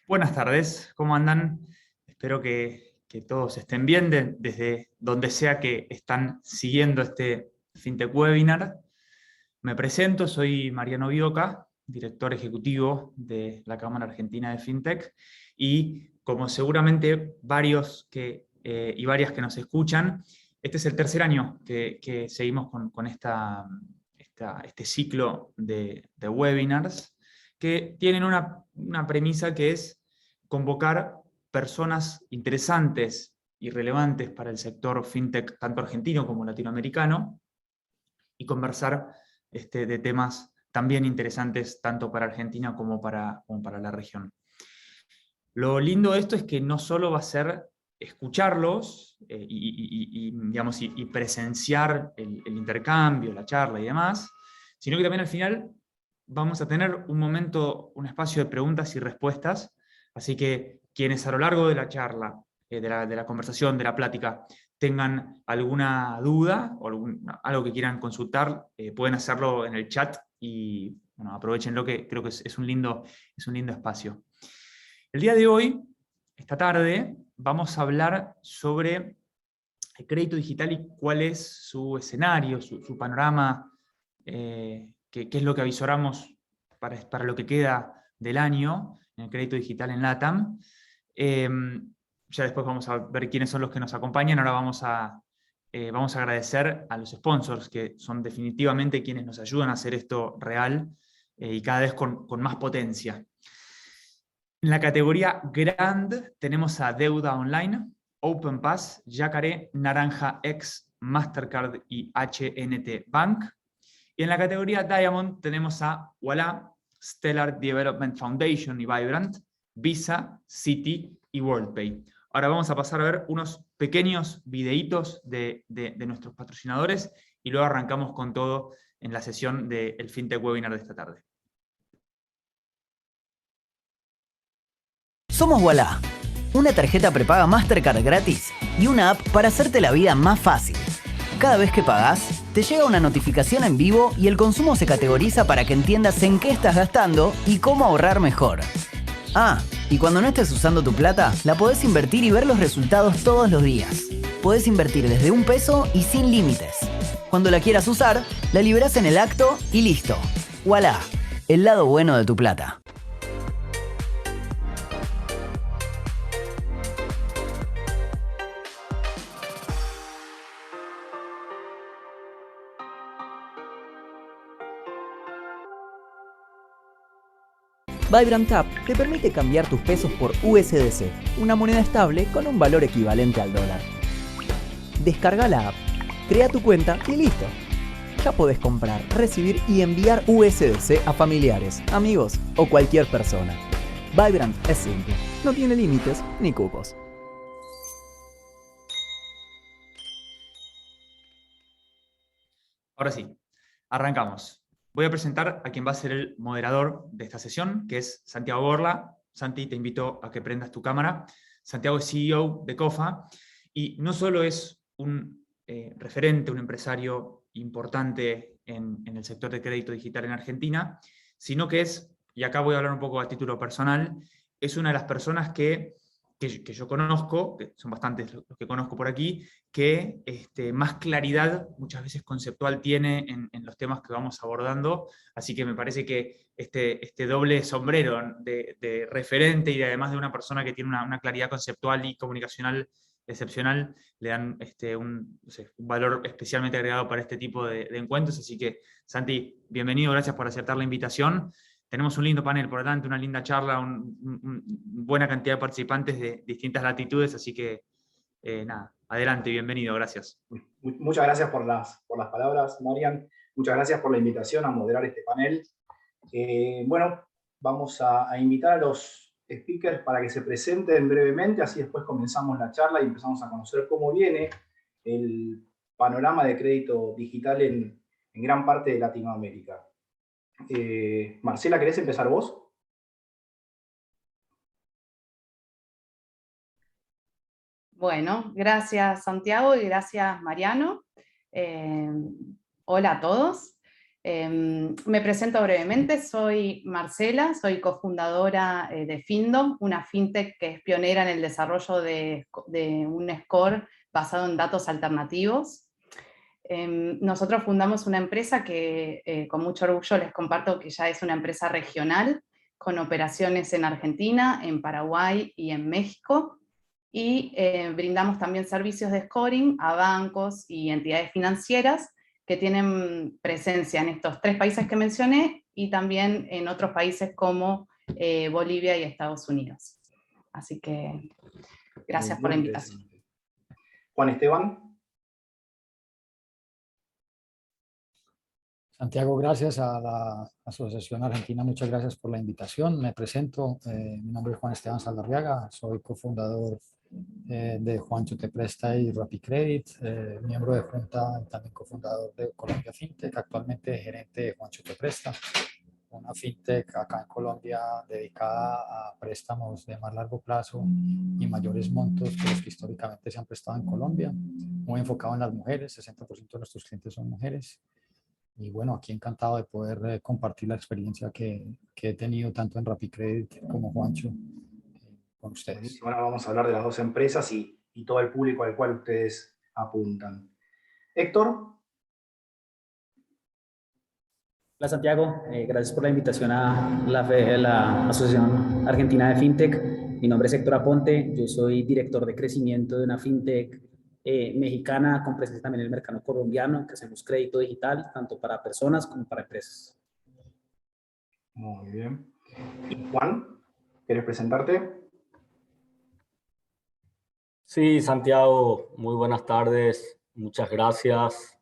Buenas tardes, ¿cómo andan? Espero que todos estén bien desde donde sea que están siguiendo este FinTech Webinar. Me presento, soy Mariano Bioca, director ejecutivo de la Cámara Argentina de FinTech, y como seguramente varios y varias que nos escuchan, este es el tercer año que seguimos con este ciclo de webinars que tienen una premisa que es convocar personas interesantes y relevantes para el sector fintech, tanto argentino como latinoamericano, y conversar de temas también interesantes tanto para Argentina como para la región. Lo lindo de esto es que no solo va a ser escucharlos digamos, y presenciar el intercambio, la charla y demás, sino que también al final vamos a tener un momento, un espacio de preguntas y respuestas, así que quienes a lo largo de la charla, de la conversación, de la plática, tengan alguna duda o algo que quieran consultar, pueden hacerlo en el chat y bueno, aprovechen lo que creo que es un lindo espacio. El día de hoy, esta tarde, vamos a hablar sobre el crédito digital y cuál es su escenario, su panorama, qué es lo que avisoramos para lo que queda del año en el crédito digital en LATAM. Ya después vamos a ver quiénes son los que nos acompañan. Ahora vamos a agradecer a los sponsors, que son definitivamente quienes nos ayudan a hacer esto real y cada vez con más potencia. En la categoría Grand tenemos a Deuda Online, OpenPass, Yacaré, Naranja X, Mastercard y HNT Bank. Y en la categoría Diamond tenemos a Walla, Stellar Development Foundation y Vibrant, Visa, Citi y WorldPay. Ahora vamos a pasar a ver unos pequeños videitos de nuestros patrocinadores y luego arrancamos con todo en la sesión del FinTech Webinar de esta tarde. Somos Walla, una tarjeta prepaga Mastercard gratis y una app para hacerte la vida más fácil. Cada vez que pagás, te llega una notificación en vivo y el consumo se categoriza para que entiendas en qué estás gastando y cómo ahorrar mejor. Ah, y cuando no estés usando tu plata, la podés invertir y ver los resultados todos los días. Podés invertir desde $1 y sin límites. Cuando la quieras usar, la liberás en el acto y listo. Walla, el lado bueno de tu plata. Vibrant App te permite cambiar tus pesos por USDC, una moneda estable con un valor equivalente al dólar. Descarga la app, crea tu cuenta y listo. Ya podés comprar, recibir y enviar USDC a familiares, amigos o cualquier persona. Vibrant es simple, no tiene límites ni cupos. Ahora sí, arrancamos. Voy a presentar a quien va a ser el moderador de esta sesión, que es Santiago Borla. Santi, te invito a que prendas tu cámara. Santiago es CEO de COFA y no solo es un referente, un empresario importante en el sector de crédito digital en Argentina, sino que es, y acá voy a hablar un poco a título personal, es una de las personas que yo conozco, que son bastantes los que conozco por aquí, que más claridad muchas veces conceptual tiene en los temas que vamos abordando, así que me parece que este doble sombrero de referente y además de una persona que tiene una claridad conceptual y comunicacional excepcional, le dan no sé, un valor especialmente agregado para este tipo de encuentros, así que Santi, bienvenido, gracias por aceptar la invitación. Tenemos un lindo panel por delante, una linda charla, buena cantidad de participantes de distintas latitudes, así que nada, adelante, bienvenido, gracias. Muchas gracias por las palabras, Marian. Muchas gracias por la invitación a moderar este panel. Bueno, vamos a invitar a los speakers para que se presenten brevemente, así después comenzamos la charla y empezamos a conocer cómo viene el panorama de crédito digital en gran parte de Latinoamérica. Marcela, ¿querés empezar vos? Bueno, gracias Santiago y gracias Mariano. Hola a todos. Me presento brevemente, soy Marcela, soy cofundadora de Findo, una fintech que es pionera en el desarrollo de un score basado en datos alternativos. Nosotros fundamos una empresa que con mucho orgullo les comparto que ya es una empresa regional, con operaciones en Argentina, en Paraguay y en México, y brindamos también servicios de scoring a bancos y entidades financieras que tienen presencia en estos 3 países que mencioné y también en otros países como Bolivia y Estados Unidos. Así que gracias por la invitación. Juan Esteban. Santiago, gracias a la Asociación Argentina, muchas gracias por la invitación. Me presento, mi nombre es Juan Esteban Saldarriaga, soy cofundador de Juancho Te Presta y RappiCredit, miembro de junta y también cofundador de Colombia Fintech, actualmente gerente de Juancho Te Presta, una fintech acá en Colombia dedicada a préstamos de más largo plazo y mayores montos que los que históricamente se han prestado en Colombia, muy enfocado en las mujeres, 60% de nuestros clientes son mujeres. Y bueno, aquí encantado de poder compartir la experiencia que he tenido tanto en RappiCredit como Juancho con ustedes. Buenísimo. Ahora vamos a hablar de las 2 empresas y todo el público al cual ustedes apuntan. Héctor. Hola Santiago, gracias por la invitación a la Asociación Argentina de Fintech. Mi nombre es Héctor Aponte, yo soy director de crecimiento de una fintech mexicana con presencia también en el mercado colombiano, que hacemos crédito digital tanto para personas como para empresas. Muy bien. ¿Y Juan, quieres presentarte? Sí, Santiago, muy buenas tardes, muchas gracias.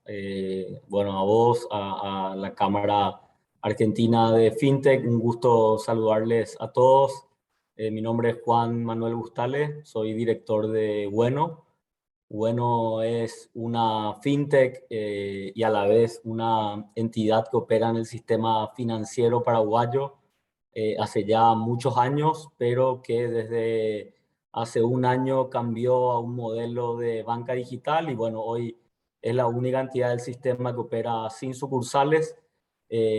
Bueno, a vos, a la Cámara Argentina de Fintech, un gusto saludarles a todos. Mi nombre es Juan Manuel Bustales, soy director de Bueno. Bueno es una fintech y a la vez una entidad que opera en el sistema financiero paraguayo hace ya muchos años, pero que desde hace un año cambió a un modelo de banca digital y bueno, hoy es la única entidad del sistema que opera sin sucursales,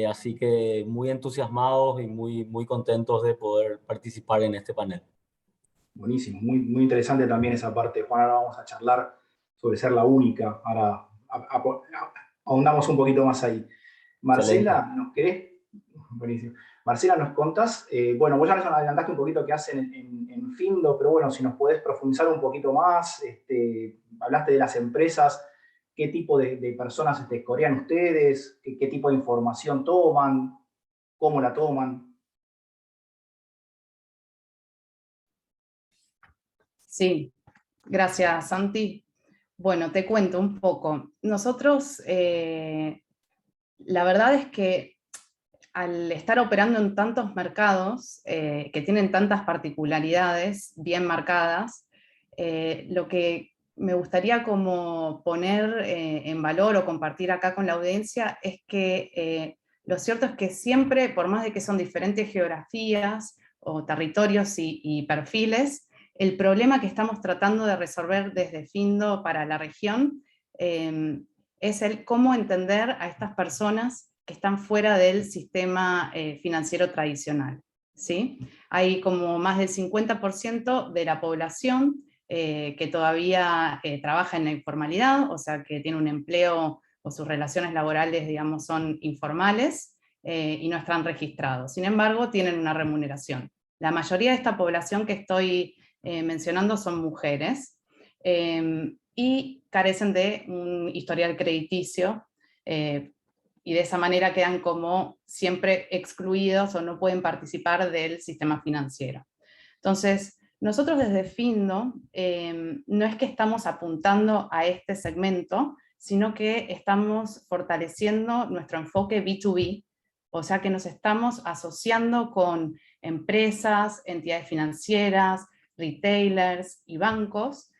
así que muy entusiasmados y muy contentos de poder participar en este panel. Buenísimo, muy interesante también esa parte. Juan, ahora vamos a charlar sobre ser la única. Ahora ahondamos un poquito más ahí. Marcela, Excelente. ¿nos querés? Buenísimo. Marcela, ¿nos contás? Bueno, vos ya nos adelantaste un poquito qué hacen en Findo, pero bueno, si nos podés profundizar un poquito más, hablaste de las empresas, qué tipo de personas escorean ustedes, qué tipo de información toman, cómo la toman. Sí, gracias Santi. Bueno, te cuento un poco. Nosotros, la verdad es que al estar operando en tantos mercados que tienen tantas particularidades bien marcadas, lo que me gustaría como poner en valor o compartir acá con la audiencia es que lo cierto es que siempre, por más de que son diferentes geografías o territorios y perfiles, el problema que estamos tratando de resolver desde Findo para la región es el cómo entender a estas personas que están fuera del sistema financiero tradicional, ¿sí? Hay como más del 50% de la población que todavía trabaja en la informalidad, o sea, que tiene un empleo o sus relaciones laborales, digamos, son informales y no están registrados. Sin embargo, tienen una remuneración. La mayoría de esta población que estoy mencionando son mujeres y carecen de un historial crediticio y de esa manera quedan como siempre excluidos o no pueden participar del sistema financiero. Entonces, nosotros desde Findo no es que estamos apuntando a este segmento, sino que estamos fortaleciendo nuestro enfoque B2B, o sea que nos estamos asociando con empresas, entidades financieras, retailers y bancos,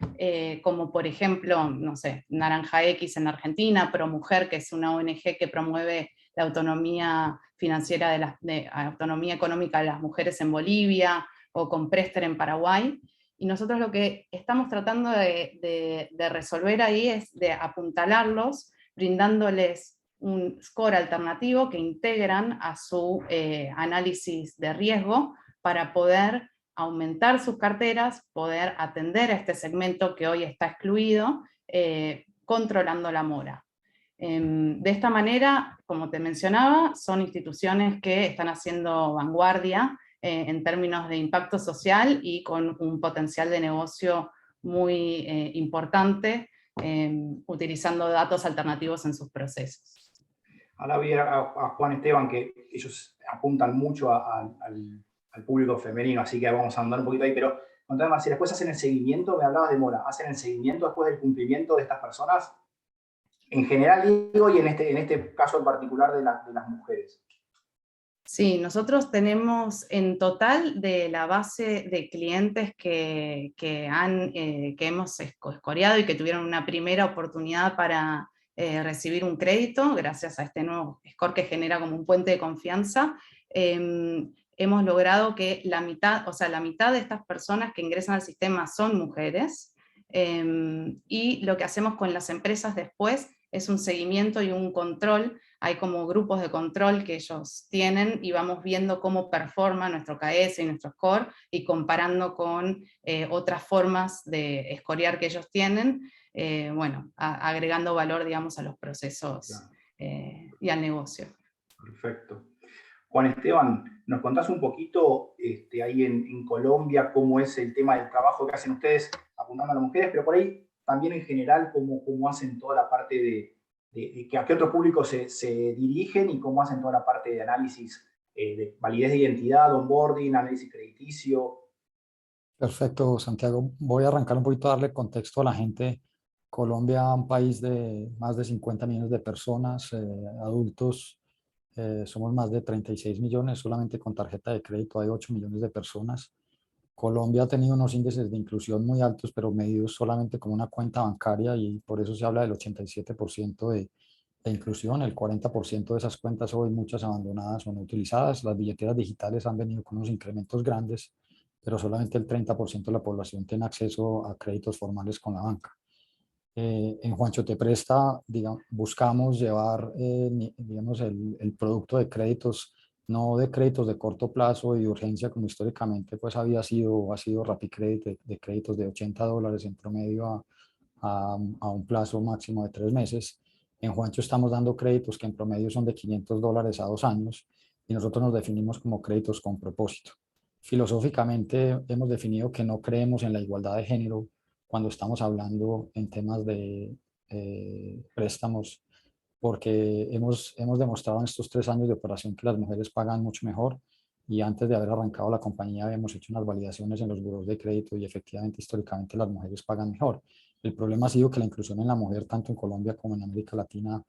como por ejemplo, no sé, Naranja X en Argentina, ProMujer, que es una ONG que promueve la autonomía financiera, autonomía económica de las mujeres en Bolivia, o con Prester en Paraguay. Y nosotros lo que estamos tratando de resolver ahí es de apuntalarlos, brindándoles un score alternativo que integran a su análisis de riesgo para poder aumentar sus carteras, poder atender a este segmento que hoy está excluido, controlando la mora. De esta manera, como te mencionaba, son instituciones que están haciendo vanguardia en términos de impacto social y con un potencial de negocio muy importante, utilizando datos alternativos en sus procesos. Ahora vi a Juan Esteban que ellos apuntan mucho al público femenino, así que vamos a andar un poquito ahí, pero contame, Marcela, después hacen el seguimiento, me hablabas de mora, ¿hacen el seguimiento después del cumplimiento de estas personas? En general digo, y en este caso en particular de las mujeres. Sí, nosotros tenemos en total de la base de clientes que hemos escoreado y que tuvieron una primera oportunidad para recibir un crédito, gracias a este nuevo score que genera como un puente de confianza, hemos logrado que la mitad de estas personas que ingresan al sistema son mujeres, y lo que hacemos con las empresas después es un seguimiento y un control. Hay como grupos de control que ellos tienen y vamos viendo cómo performa nuestro KS y nuestro score y comparando con otras formas de escorear que ellos tienen, bueno, agregando valor, digamos, a los procesos, claro, y al negocio. Perfecto. Juan Esteban, ¿nos contás un poquito ahí en Colombia cómo es el tema del trabajo que hacen ustedes apuntando a las mujeres, pero por ahí también en general cómo hacen toda la parte de a qué otro público se dirigen y cómo hacen toda la parte de análisis de validez de identidad, onboarding, análisis crediticio? Perfecto, Santiago. Voy a arrancar un poquito a darle contexto a la gente. Colombia, un país de más de 50 millones de personas, adultos, somos más de 36 millones, solamente con tarjeta de crédito hay 8 millones de personas. Colombia ha tenido unos índices de inclusión muy altos, pero medidos solamente como una cuenta bancaria, y por eso se habla del 87% de inclusión. El 40% de esas cuentas hoy, muchas abandonadas o no utilizadas. Las billeteras digitales han venido con unos incrementos grandes, pero solamente el 30% de la población tiene acceso a créditos formales con la banca. En Juancho Te Presta, digamos, buscamos llevar digamos, el producto de créditos, no de créditos de corto plazo y de urgencia como históricamente pues ha sido RappiCredit, de créditos de $80 en promedio a un plazo máximo de 3 meses. En Juancho estamos dando créditos que en promedio son de $500 a 2 años, y nosotros nos definimos como créditos con propósito. Filosóficamente hemos definido que no creemos en la igualdad de género cuando estamos hablando en temas de préstamos, porque hemos demostrado en estos 3 años de operación que las mujeres pagan mucho mejor, y antes de haber arrancado la compañía habíamos hecho unas validaciones en los buros de crédito y efectivamente históricamente las mujeres pagan mejor. El problema ha sido que la inclusión en la mujer, tanto en Colombia como en América Latina,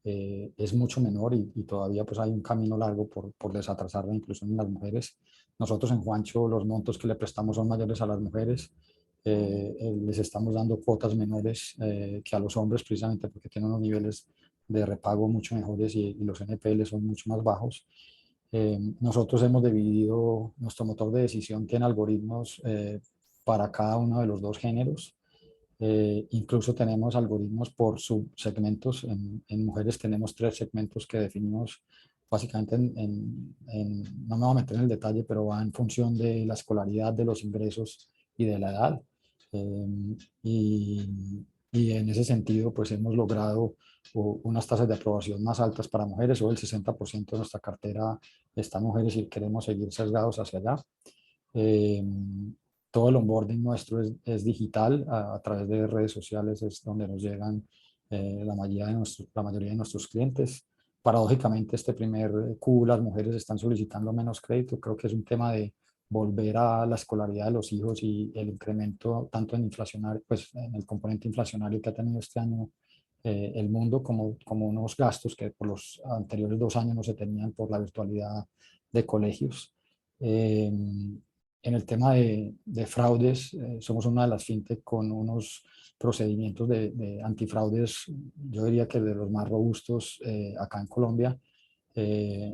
es mucho menor, y todavía pues hay un camino largo por desatrasar la inclusión en las mujeres. Nosotros en Juancho los montos que le prestamos son mayores a las mujeres. Les estamos dando cuotas menores que a los hombres, precisamente porque tienen unos niveles de repago mucho mejores y los NPL son mucho más bajos. Nosotros hemos dividido, nuestro motor de decisión tiene algoritmos para cada uno de los 2 géneros. Incluso tenemos algoritmos por subsegmentos. En mujeres tenemos 3 segmentos que definimos básicamente no me voy a meter en el detalle, pero va en función de la escolaridad, de los ingresos y de la edad. Y en ese sentido, pues hemos logrado unas tasas de aprobación más altas para mujeres. Hoy el 60% de nuestra cartera está en mujeres y queremos seguir sesgados hacia allá. Todo el onboarding nuestro es digital, a través de redes sociales es donde nos llegan la mayoría de nuestros clientes. Paradójicamente, este primer Q, las mujeres están solicitando menos crédito. Creo que es un tema de volver a la escolaridad de los hijos y el incremento tanto en inflacionario, pues en el componente inflacionario que ha tenido este año el mundo, como unos gastos que por los anteriores 2 años no se tenían por la virtualidad de colegios. En el tema de fraudes, somos una de las fintech con unos procedimientos de antifraudes, yo diría que de los más robustos acá en Colombia.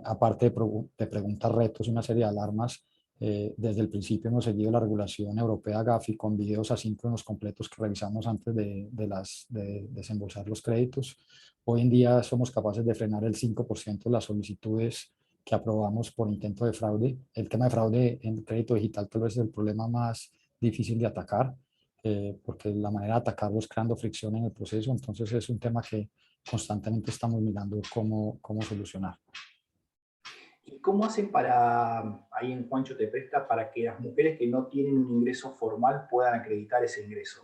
Aparte de preguntas, retos y una serie de alarmas, Desde el principio hemos seguido la regulación europea GAFI con videos asíncronos completos que revisamos antes de desembolsar los créditos. Hoy en día somos capaces de frenar el 5% de las solicitudes que aprobamos por intento de fraude. El tema de fraude en crédito digital tal vez es el problema más difícil de atacar, porque la manera de atacarlo es creando fricción en el proceso. Entonces es un tema que constantemente estamos mirando cómo solucionar. ¿Y cómo hacen para, ahí en Juancho Te Presta, para que las mujeres que no tienen un ingreso formal puedan acreditar ese ingreso?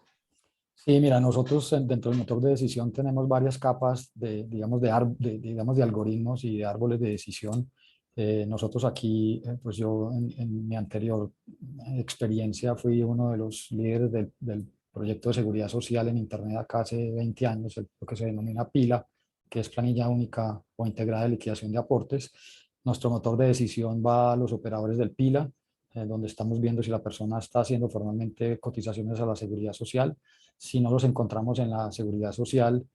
Sí, mira, nosotros dentro del motor de decisión tenemos varias capas digamos, de algoritmos y de árboles de decisión. Nosotros aquí, pues yo en mi anterior experiencia fui uno de los líderes del proyecto de seguridad social en Internet acá hace 20 años, lo que se denomina PILA, que es planilla única o integrada de liquidación de aportes. Nuestro motor de decisión va a los operadores del PILA, donde estamos viendo si la persona está haciendo formalmente cotizaciones a la seguridad social. Si no los encontramos en la seguridad social,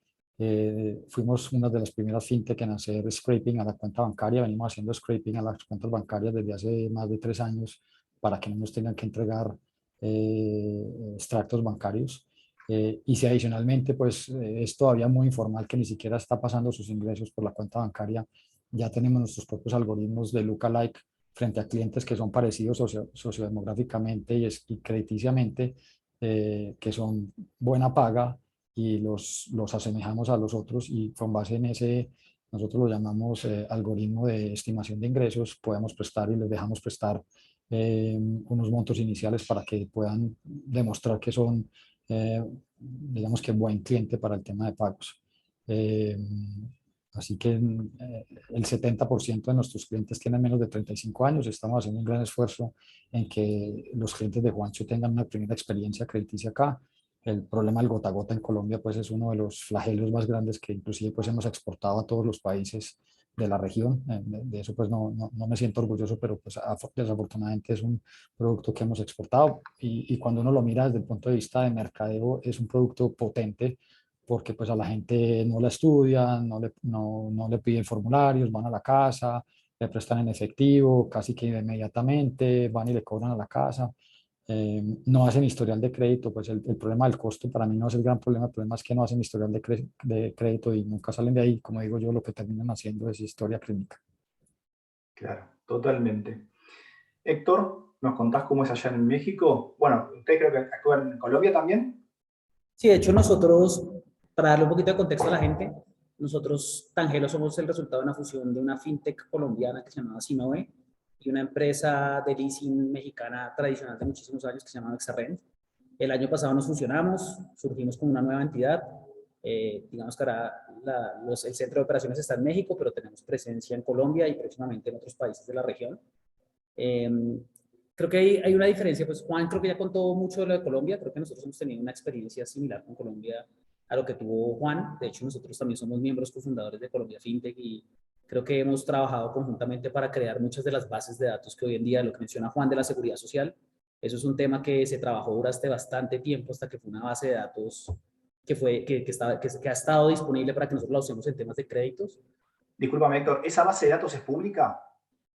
fuimos una de las primeras fintech en hacer scraping a la cuenta bancaria. Venimos haciendo scraping a las cuentas bancarias desde hace más de 3 años para que no nos tengan que entregar extractos bancarios. Y si adicionalmente pues, es todavía muy informal, que ni siquiera está pasando sus ingresos por la cuenta bancaria, ya tenemos nuestros propios algoritmos de lookalike frente a clientes que son parecidos sociodemográficamente y crediticiamente, que son buena paga, y los asemejamos a los otros, y con base en ese, nosotros lo llamamos algoritmo de estimación de ingresos, podemos prestar y les dejamos prestar unos montos iniciales para que puedan demostrar que son, digamos que buen cliente para el tema de pagos. Así que el 70% de nuestros clientes tienen menos de 35 años. Estamos haciendo un gran esfuerzo en que los clientes de Juancho tengan una primera experiencia crediticia acá. El problema del gota a gota en Colombia pues, es uno de los flagelos más grandes que inclusive pues, hemos exportado a todos los países de la región. De eso pues, no me siento orgulloso, pero pues, desafortunadamente es un producto que hemos exportado. Y cuando uno lo mira desde el punto de vista de mercadeo, es un producto potente, porque pues a la gente no la estudian, no le piden formularios, van a la casa, le prestan en efectivo, casi que inmediatamente, van y le cobran a la casa. No hacen historial de crédito, pues el problema del costo para mí no es el gran problema. El problema es que no hacen historial de crédito y nunca salen de ahí. Como digo yo, lo que terminan haciendo es historia clínica. Claro, totalmente. Héctor, ¿nos contás cómo es allá en México? Bueno, ¿ustedes creo que actúan en Colombia también? Sí, de hecho nosotros, para darle un poquito de contexto a la gente, nosotros, Tangelo, somos el resultado de una fusión de una fintech colombiana que se llamaba Sinoe y una empresa de leasing mexicana tradicional de muchísimos años que se llama Exarrent. El año pasado nos fusionamos, surgimos como una nueva entidad. Digamos que ahora el centro de operaciones está en México, pero tenemos presencia en Colombia y próximamente en otros países de la región. Creo que hay una diferencia, pues Juan creo que ya contó mucho de lo de Colombia. Creo que nosotros hemos tenido una experiencia similar con Colombia a lo que tuvo Juan. De hecho, nosotros también somos miembros cofundadores de Colombia FinTech y creo que hemos trabajado conjuntamente para crear muchas de las bases de datos que hoy en día, lo que menciona Juan de la seguridad social, eso es un tema que se trabajó durante bastante tiempo hasta que fue una base de datos que ha estado disponible para que nosotros la usemos en temas de créditos. Discúlpame, Héctor, ¿esa base de datos es pública?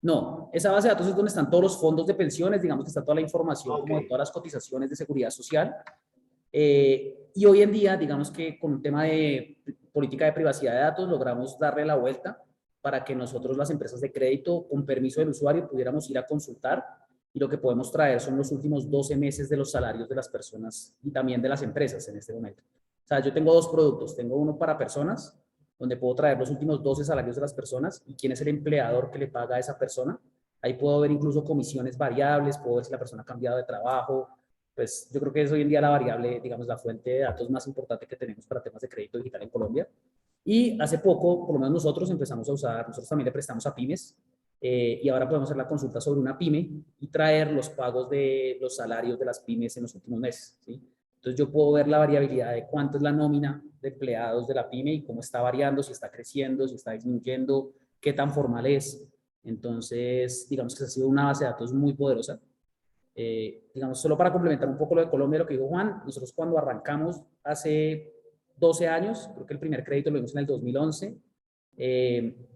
No, esa base de datos es donde están todos los fondos de pensiones, digamos que está toda la información como de todas las cotizaciones de seguridad social. Y hoy en día, digamos que con un tema de política de privacidad de datos, logramos darle la vuelta para que nosotros, las empresas de crédito, con permiso del usuario, pudiéramos ir a consultar, y lo que podemos traer son los últimos 12 meses de los salarios de las personas y también de las empresas en este momento. O sea, yo tengo dos productos, tengo uno para personas, donde puedo traer los últimos 12 salarios de las personas y quién es el empleador que le paga a esa persona. Ahí puedo ver incluso comisiones variables, puedo ver si la persona ha cambiado de trabajo. Pues yo creo que es hoy en día la variable, digamos, la fuente de datos más importante que tenemos para temas de crédito digital en Colombia. Y hace poco, por lo menos nosotros empezamos a usar, nosotros también le prestamos a pymes, y ahora podemos hacer la consulta sobre una pyme y traer los pagos de los salarios de las pymes en los últimos meses, ¿sí? Entonces yo puedo ver la variabilidad de cuánto es la nómina de empleados de la pyme y cómo está variando, si está creciendo, si está disminuyendo, qué tan formal es. Entonces, digamos que ha sido una base de datos muy poderosa. Digamos, solo para complementar un poco lo de Colombia, lo que dijo Juan, nosotros cuando arrancamos hace 12 años, creo que el primer crédito lo vimos en el 2011,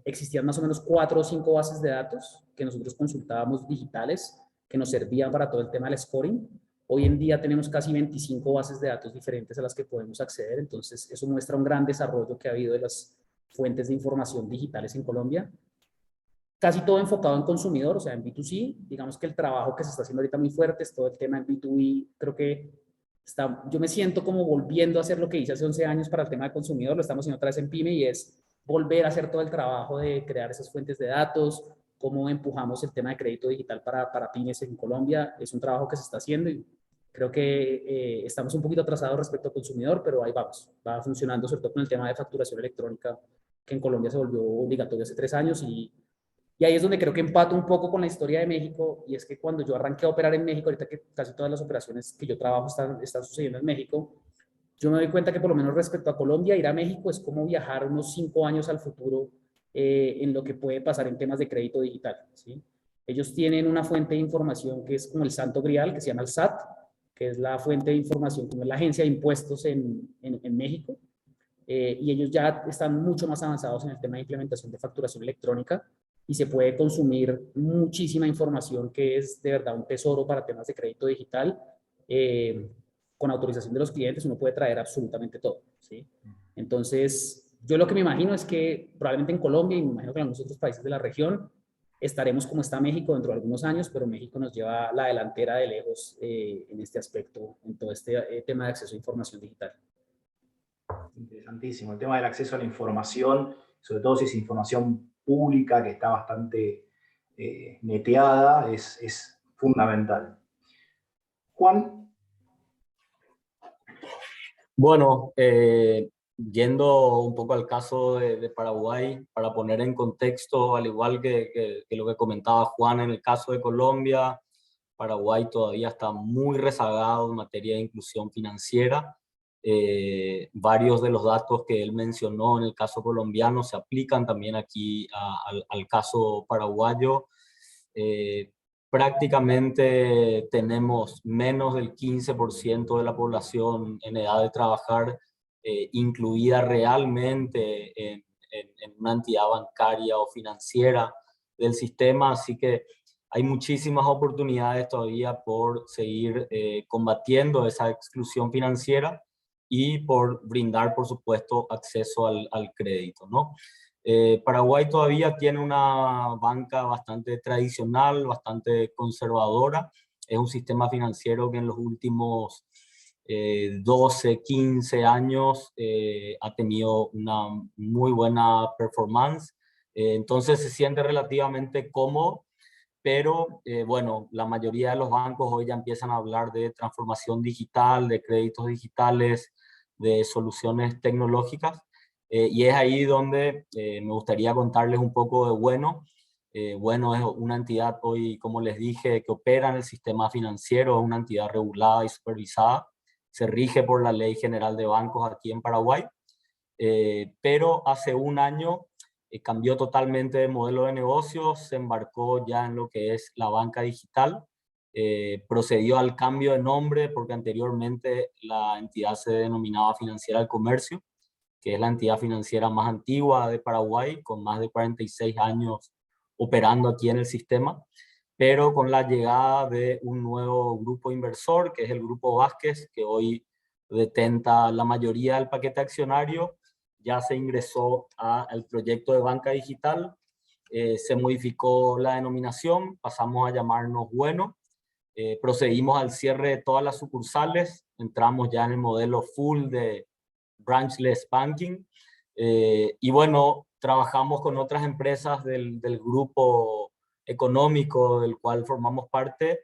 existían más o menos 4 o 5 bases de datos que nosotros consultábamos digitales, que nos servían para todo el tema del scoring. Hoy en día tenemos casi 25 bases de datos diferentes a las que podemos acceder, entonces eso muestra un gran desarrollo que ha habido de las fuentes de información digitales en Colombia. Casi todo enfocado en consumidor, o sea, en B2C. Digamos que el trabajo que se está haciendo ahorita muy fuerte es todo el tema en B2B. Creo que yo me siento como volviendo a hacer lo que hice hace 11 años para el tema de consumidor, lo estamos haciendo otra vez en PYME, y es volver a hacer todo el trabajo de crear esas fuentes de datos, cómo empujamos el tema de crédito digital para pymes en Colombia. Es un trabajo que se está haciendo y creo que estamos un poquito atrasados respecto al consumidor, pero ahí vamos, va funcionando, sobre todo con el tema de facturación electrónica, que en Colombia se volvió obligatorio hace 3 años, y ahí es donde creo que empato un poco con la historia de México, y es que cuando yo arranqué a operar en México, ahorita que casi todas las operaciones que yo trabajo están sucediendo en México, yo me doy cuenta que por lo menos respecto a Colombia, ir a México es como viajar unos 5 años al futuro en lo que puede pasar en temas de crédito digital, ¿sí? Ellos tienen una fuente de información que es como el santo grial, que se llama el SAT, que es la fuente de información, como es la agencia de impuestos en México, y ellos ya están mucho más avanzados en el tema de implementación de facturación electrónica, y se puede consumir muchísima información que es de verdad un tesoro para temas de crédito digital. Con autorización de los clientes uno puede traer absolutamente todo, ¿sí? Entonces, yo lo que me imagino es que probablemente en Colombia, y me imagino que en algunos otros países de la región, estaremos como está México dentro de algunos años, pero México nos lleva la delantera de lejos en este aspecto, en todo este tema de acceso a información digital. Interesantísimo. El tema del acceso a la información, sobre todo si es información pública que está bastante neteada, es fundamental. Juan. Bueno, yendo un poco al caso de Paraguay, para poner en contexto, al igual que lo que comentaba Juan en el caso de Colombia, Paraguay todavía está muy rezagado en materia de inclusión financiera. Varios de los datos que él mencionó en el caso colombiano se aplican también aquí al caso paraguayo. Prácticamente tenemos menos del 15% de la población en edad de trabajar incluida realmente en una entidad bancaria o financiera del sistema, así que hay muchísimas oportunidades todavía por seguir combatiendo esa exclusión financiera y por brindar, por supuesto, acceso al crédito, ¿no? Paraguay todavía tiene una banca bastante tradicional, bastante conservadora. Es un sistema financiero que en los últimos 12, 15 años ha tenido una muy buena performance. Entonces se siente relativamente cómodo, pero bueno, la mayoría de los bancos hoy ya empiezan a hablar de transformación digital, de créditos digitales, de soluciones tecnológicas. Y es ahí donde me gustaría contarles un poco de Bueno. Bueno es una entidad hoy, como les dije, que opera en el sistema financiero, es una entidad regulada y supervisada, se rige por la Ley General de Bancos aquí en Paraguay, pero hace un año cambió totalmente de modelo de negocios, se embarcó ya en lo que es la banca digital, procedió al cambio de nombre porque anteriormente la entidad se denominaba Financiera del Comercio, que es la entidad financiera más antigua de Paraguay, con más de 46 años operando aquí en el sistema, pero con la llegada de un nuevo grupo inversor, que es el Grupo Vázquez, que hoy detenta la mayoría del paquete accionario, ya se ingresó al proyecto de banca digital, se modificó la denominación, pasamos a llamarnos Bueno, procedimos al cierre de todas las sucursales, entramos ya en el modelo full de branchless banking, y bueno, trabajamos con otras empresas del grupo económico del cual formamos parte,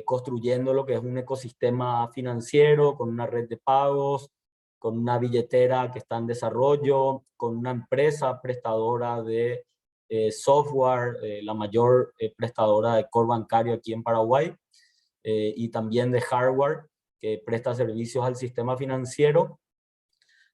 construyendo lo que es un ecosistema financiero con una red de pagos, con una billetera que está en desarrollo, con una empresa prestadora de software, la mayor prestadora de core bancario aquí en Paraguay, y también de hardware que presta servicios al sistema financiero.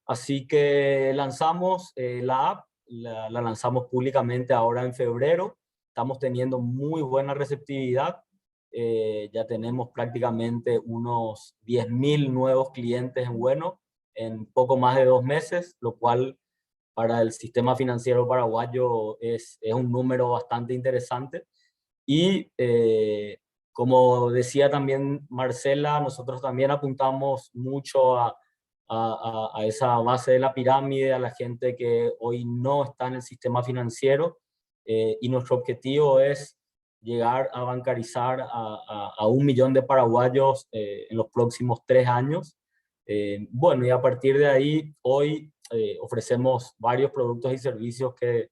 Así que lanzamos la app, la lanzamos públicamente ahora en febrero. Estamos teniendo muy buena receptividad. Ya tenemos prácticamente unos 10.000 nuevos clientes en Bueno en poco más de 2 meses, lo cual para el sistema financiero paraguayo es un número bastante interesante. Y Como decía también Marcela, nosotros también apuntamos mucho a esa base de la pirámide, a la gente que hoy no está en el sistema financiero, y nuestro objetivo es llegar a bancarizar a 1 millón de paraguayos en los próximos 3 años. Bueno, y a partir de ahí, hoy ofrecemos varios productos y servicios que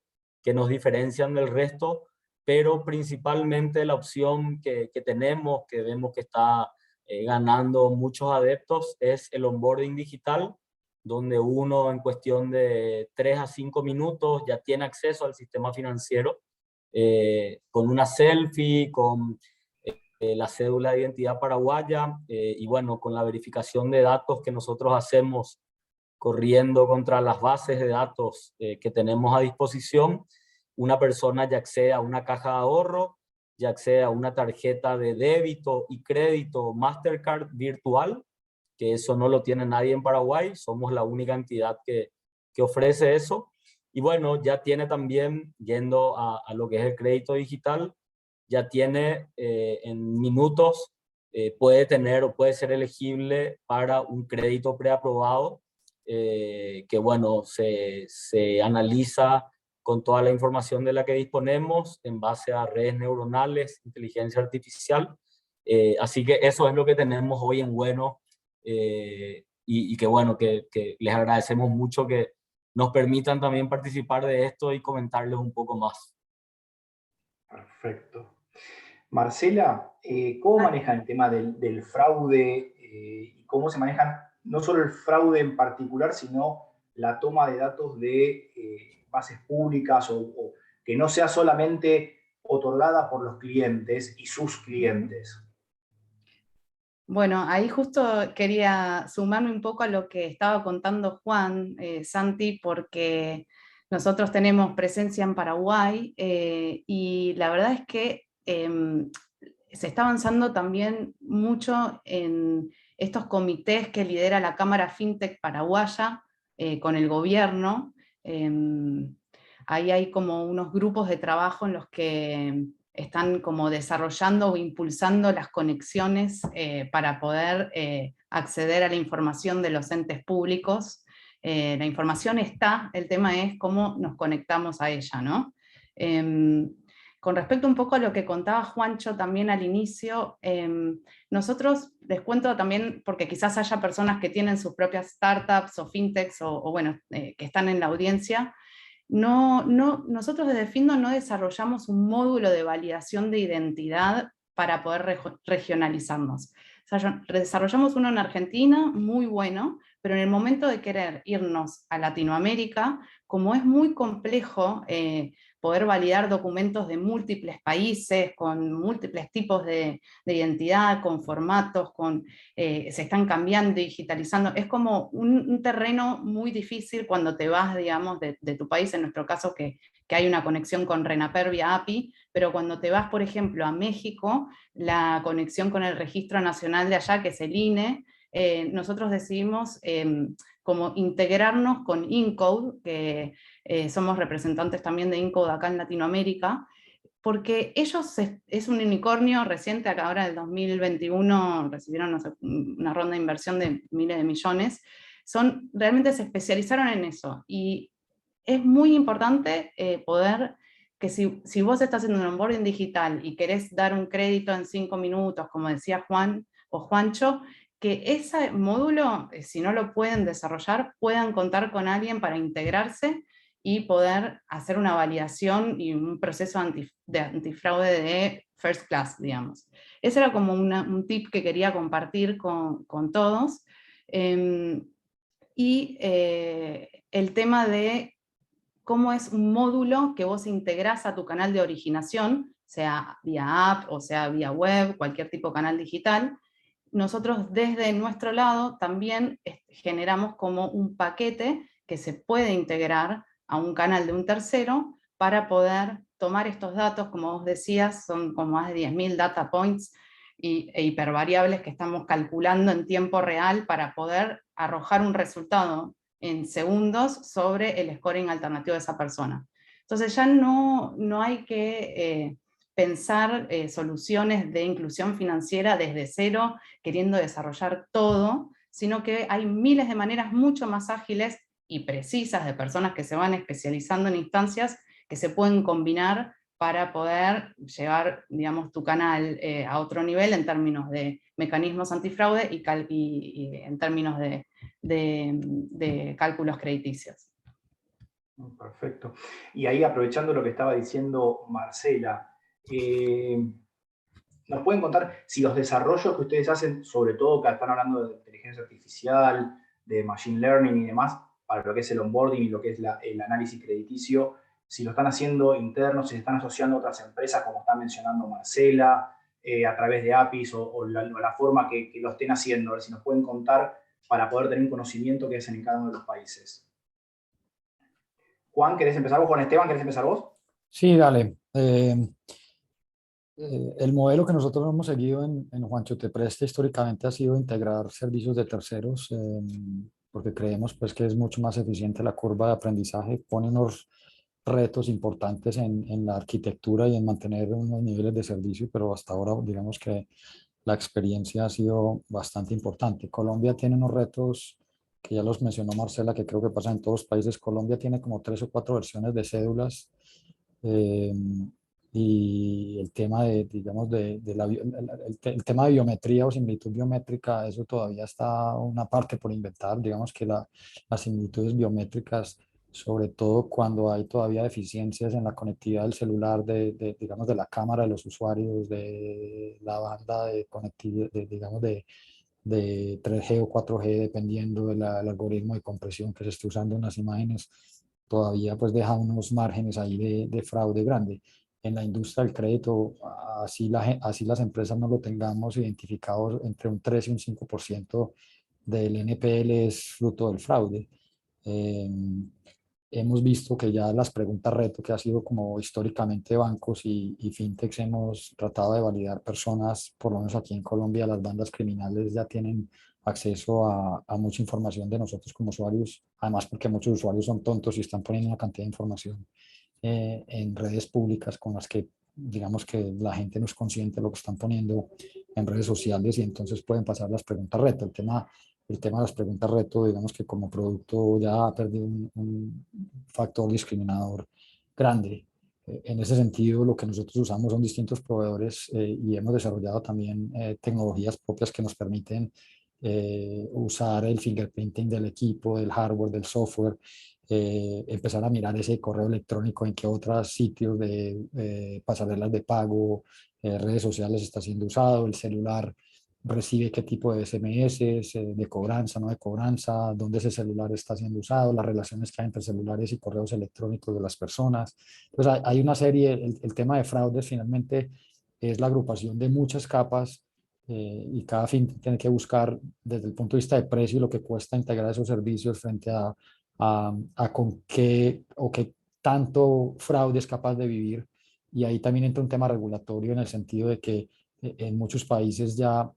nos diferencian del resto, pero principalmente la opción que tenemos, que vemos que está ganando muchos adeptos, es el onboarding digital, donde uno en cuestión de 3 a 5 minutos ya tiene acceso al sistema financiero, con una selfie, con la cédula de identidad paraguaya, y bueno, con la verificación de datos que nosotros hacemos corriendo contra las bases de datos que tenemos a disposición. Una persona ya accede a una caja de ahorro, ya accede a una tarjeta de débito y crédito Mastercard virtual, que eso no lo tiene nadie en Paraguay, somos la única entidad que ofrece eso. Y bueno, ya tiene también, yendo a lo que es el crédito digital, ya tiene en minutos, puede tener o puede ser elegible para un crédito preaprobado, que bueno, se analiza con toda la información de la que disponemos en base a redes neuronales, inteligencia artificial. Así que eso es lo que tenemos hoy en Bueno, y que bueno, que les agradecemos mucho que nos permitan también participar de esto y comentarles un poco más. Perfecto. Marcela, ¿cómo manejan el tema del fraude y cómo se manejan no solo el fraude en particular, sino la toma de datos de bases públicas o que no sea solamente otorgada por los clientes y sus clientes? Bueno, ahí justo quería sumarme un poco a lo que estaba contando Juan, Santi, porque nosotros tenemos presencia en Paraguay, y la verdad es que se está avanzando también mucho en estos comités que lidera la Cámara FinTech paraguaya con el gobierno. Ahí hay como unos grupos de trabajo en los que están como desarrollando o impulsando las conexiones para poder acceder a la información de los entes públicos. La información está, el tema es cómo nos conectamos a ella, ¿no? Con respecto un poco a lo que contaba Juancho también al inicio, nosotros les cuento también, porque quizás haya personas que tienen sus propias startups o fintechs o bueno, que están en la audiencia. Nosotros desde Findo no desarrollamos un módulo de validación de identidad para poder regionalizarnos. Desarrollamos uno en Argentina, muy bueno, pero en el momento de querer irnos a Latinoamérica, como es muy complejo poder validar documentos de múltiples países, con múltiples tipos de identidad, con formatos, se están cambiando, digitalizando, es como un terreno muy difícil cuando te vas, digamos, de tu país, en nuestro caso que hay una conexión con Renaper vía API, pero cuando te vas, por ejemplo, a México, la conexión con el Registro Nacional de allá, que es el INE, nosotros decidimos como integrarnos con InCode, que somos representantes también de InCode acá en Latinoamérica, porque ellos es un unicornio reciente, acá ahora del 2021 recibieron, no sé, una ronda de inversión de miles de millones, realmente se especializaron en eso, y es muy importante poder que si vos estás haciendo un onboarding digital y querés dar un crédito en 5 minutos, como decía Juan o Juancho, que ese módulo, si no lo pueden desarrollar, puedan contar con alguien para integrarse y poder hacer una validación y un proceso de antifraude de first class, digamos. Ese era como un tip que quería compartir con todos. Y el tema de cómo es un módulo que vos integrás a tu canal de originación, sea vía app o sea vía web, cualquier tipo de canal digital. Nosotros desde nuestro lado también generamos como un paquete que se puede integrar a un canal de un tercero para poder tomar estos datos, como vos decías, son como más de 10.000 data points e hipervariables que estamos calculando en tiempo real para poder arrojar un resultado en segundos sobre el scoring alternativo de esa persona. Entonces ya no hay que pensar soluciones de inclusión financiera desde cero, queriendo desarrollar todo, sino que hay miles de maneras mucho más ágiles y precisas de personas que se van especializando en instancias que se pueden combinar para poder llevar, digamos, tu canal a otro nivel en términos de mecanismos antifraude y en términos de cálculos crediticios. Perfecto. Y ahí, aprovechando lo que estaba diciendo Marcela, ¿nos pueden contar si los desarrollos que ustedes hacen, sobre todo que están hablando de inteligencia artificial, de machine learning y demás, para lo que es el onboarding y lo que es el análisis crediticio, si lo están haciendo internos, si se están asociando a otras empresas, como está mencionando Marcela, a través de APIs o la forma que lo estén haciendo? A ver si nos pueden contar para poder tener un conocimiento que hacen en cada uno de los países. Juan, ¿querés empezar vos? Juan Esteban, ¿querés empezar vos? Sí, dale. El modelo que nosotros hemos seguido en Juancho Te Presta históricamente ha sido integrar servicios de terceros, porque creemos pues, que es mucho más eficiente la curva de aprendizaje, pone unos retos importantes en la arquitectura y en mantener unos niveles de servicio, pero hasta ahora digamos que la experiencia ha sido bastante importante. Colombia tiene unos retos que ya los mencionó Marcela, que creo que pasa en todos los países. Colombia tiene como 3 o 4 versiones de cédulas. Y el tema de, digamos, el tema de biometría o similitud biométrica, eso todavía está una parte por inventar. Digamos que las similitudes biométricas, sobre todo cuando hay todavía deficiencias en la conectividad del celular, digamos, de la cámara de los usuarios, de la banda de conectividad, digamos, de 3G o 4G, dependiendo del algoritmo de compresión que se esté usando en las imágenes, todavía pues deja unos márgenes ahí de fraude grande. En la industria del crédito, así las empresas no lo tengamos identificado, entre un 3 y un 5% del NPL es fruto del fraude. Hemos visto que ya las preguntas reto, que ha sido como históricamente bancos y fintechs, hemos tratado de validar personas, por lo menos aquí en Colombia, las bandas criminales ya tienen acceso a mucha información de nosotros como usuarios, además porque muchos usuarios son tontos y están poniendo una cantidad de información en redes públicas con las que digamos que la gente no es consciente de lo que están poniendo en redes sociales, y entonces pueden pasar las preguntas reto. El tema de las preguntas reto, digamos que como producto ya ha perdido un factor discriminador grande. En ese sentido, lo que nosotros usamos son distintos proveedores y hemos desarrollado también tecnologías propias que nos permiten usar el fingerprinting del equipo, del hardware, del software, empezar a mirar ese correo electrónico en qué otros sitios de pasarelas de pago, redes sociales está siendo usado, el celular recibe qué tipo de SMS, de cobranza, no de cobranza, dónde ese celular está siendo usado, las relaciones que hay entre celulares y correos electrónicos de las personas. Entonces hay una serie, el tema de fraudes finalmente es la agrupación de muchas capas y cada fin tiene que buscar desde el punto de vista de precio lo que cuesta integrar esos servicios frente a con qué o qué tanto fraude es capaz de vivir. Y ahí también entra un tema regulatorio en el sentido de que en muchos países ya,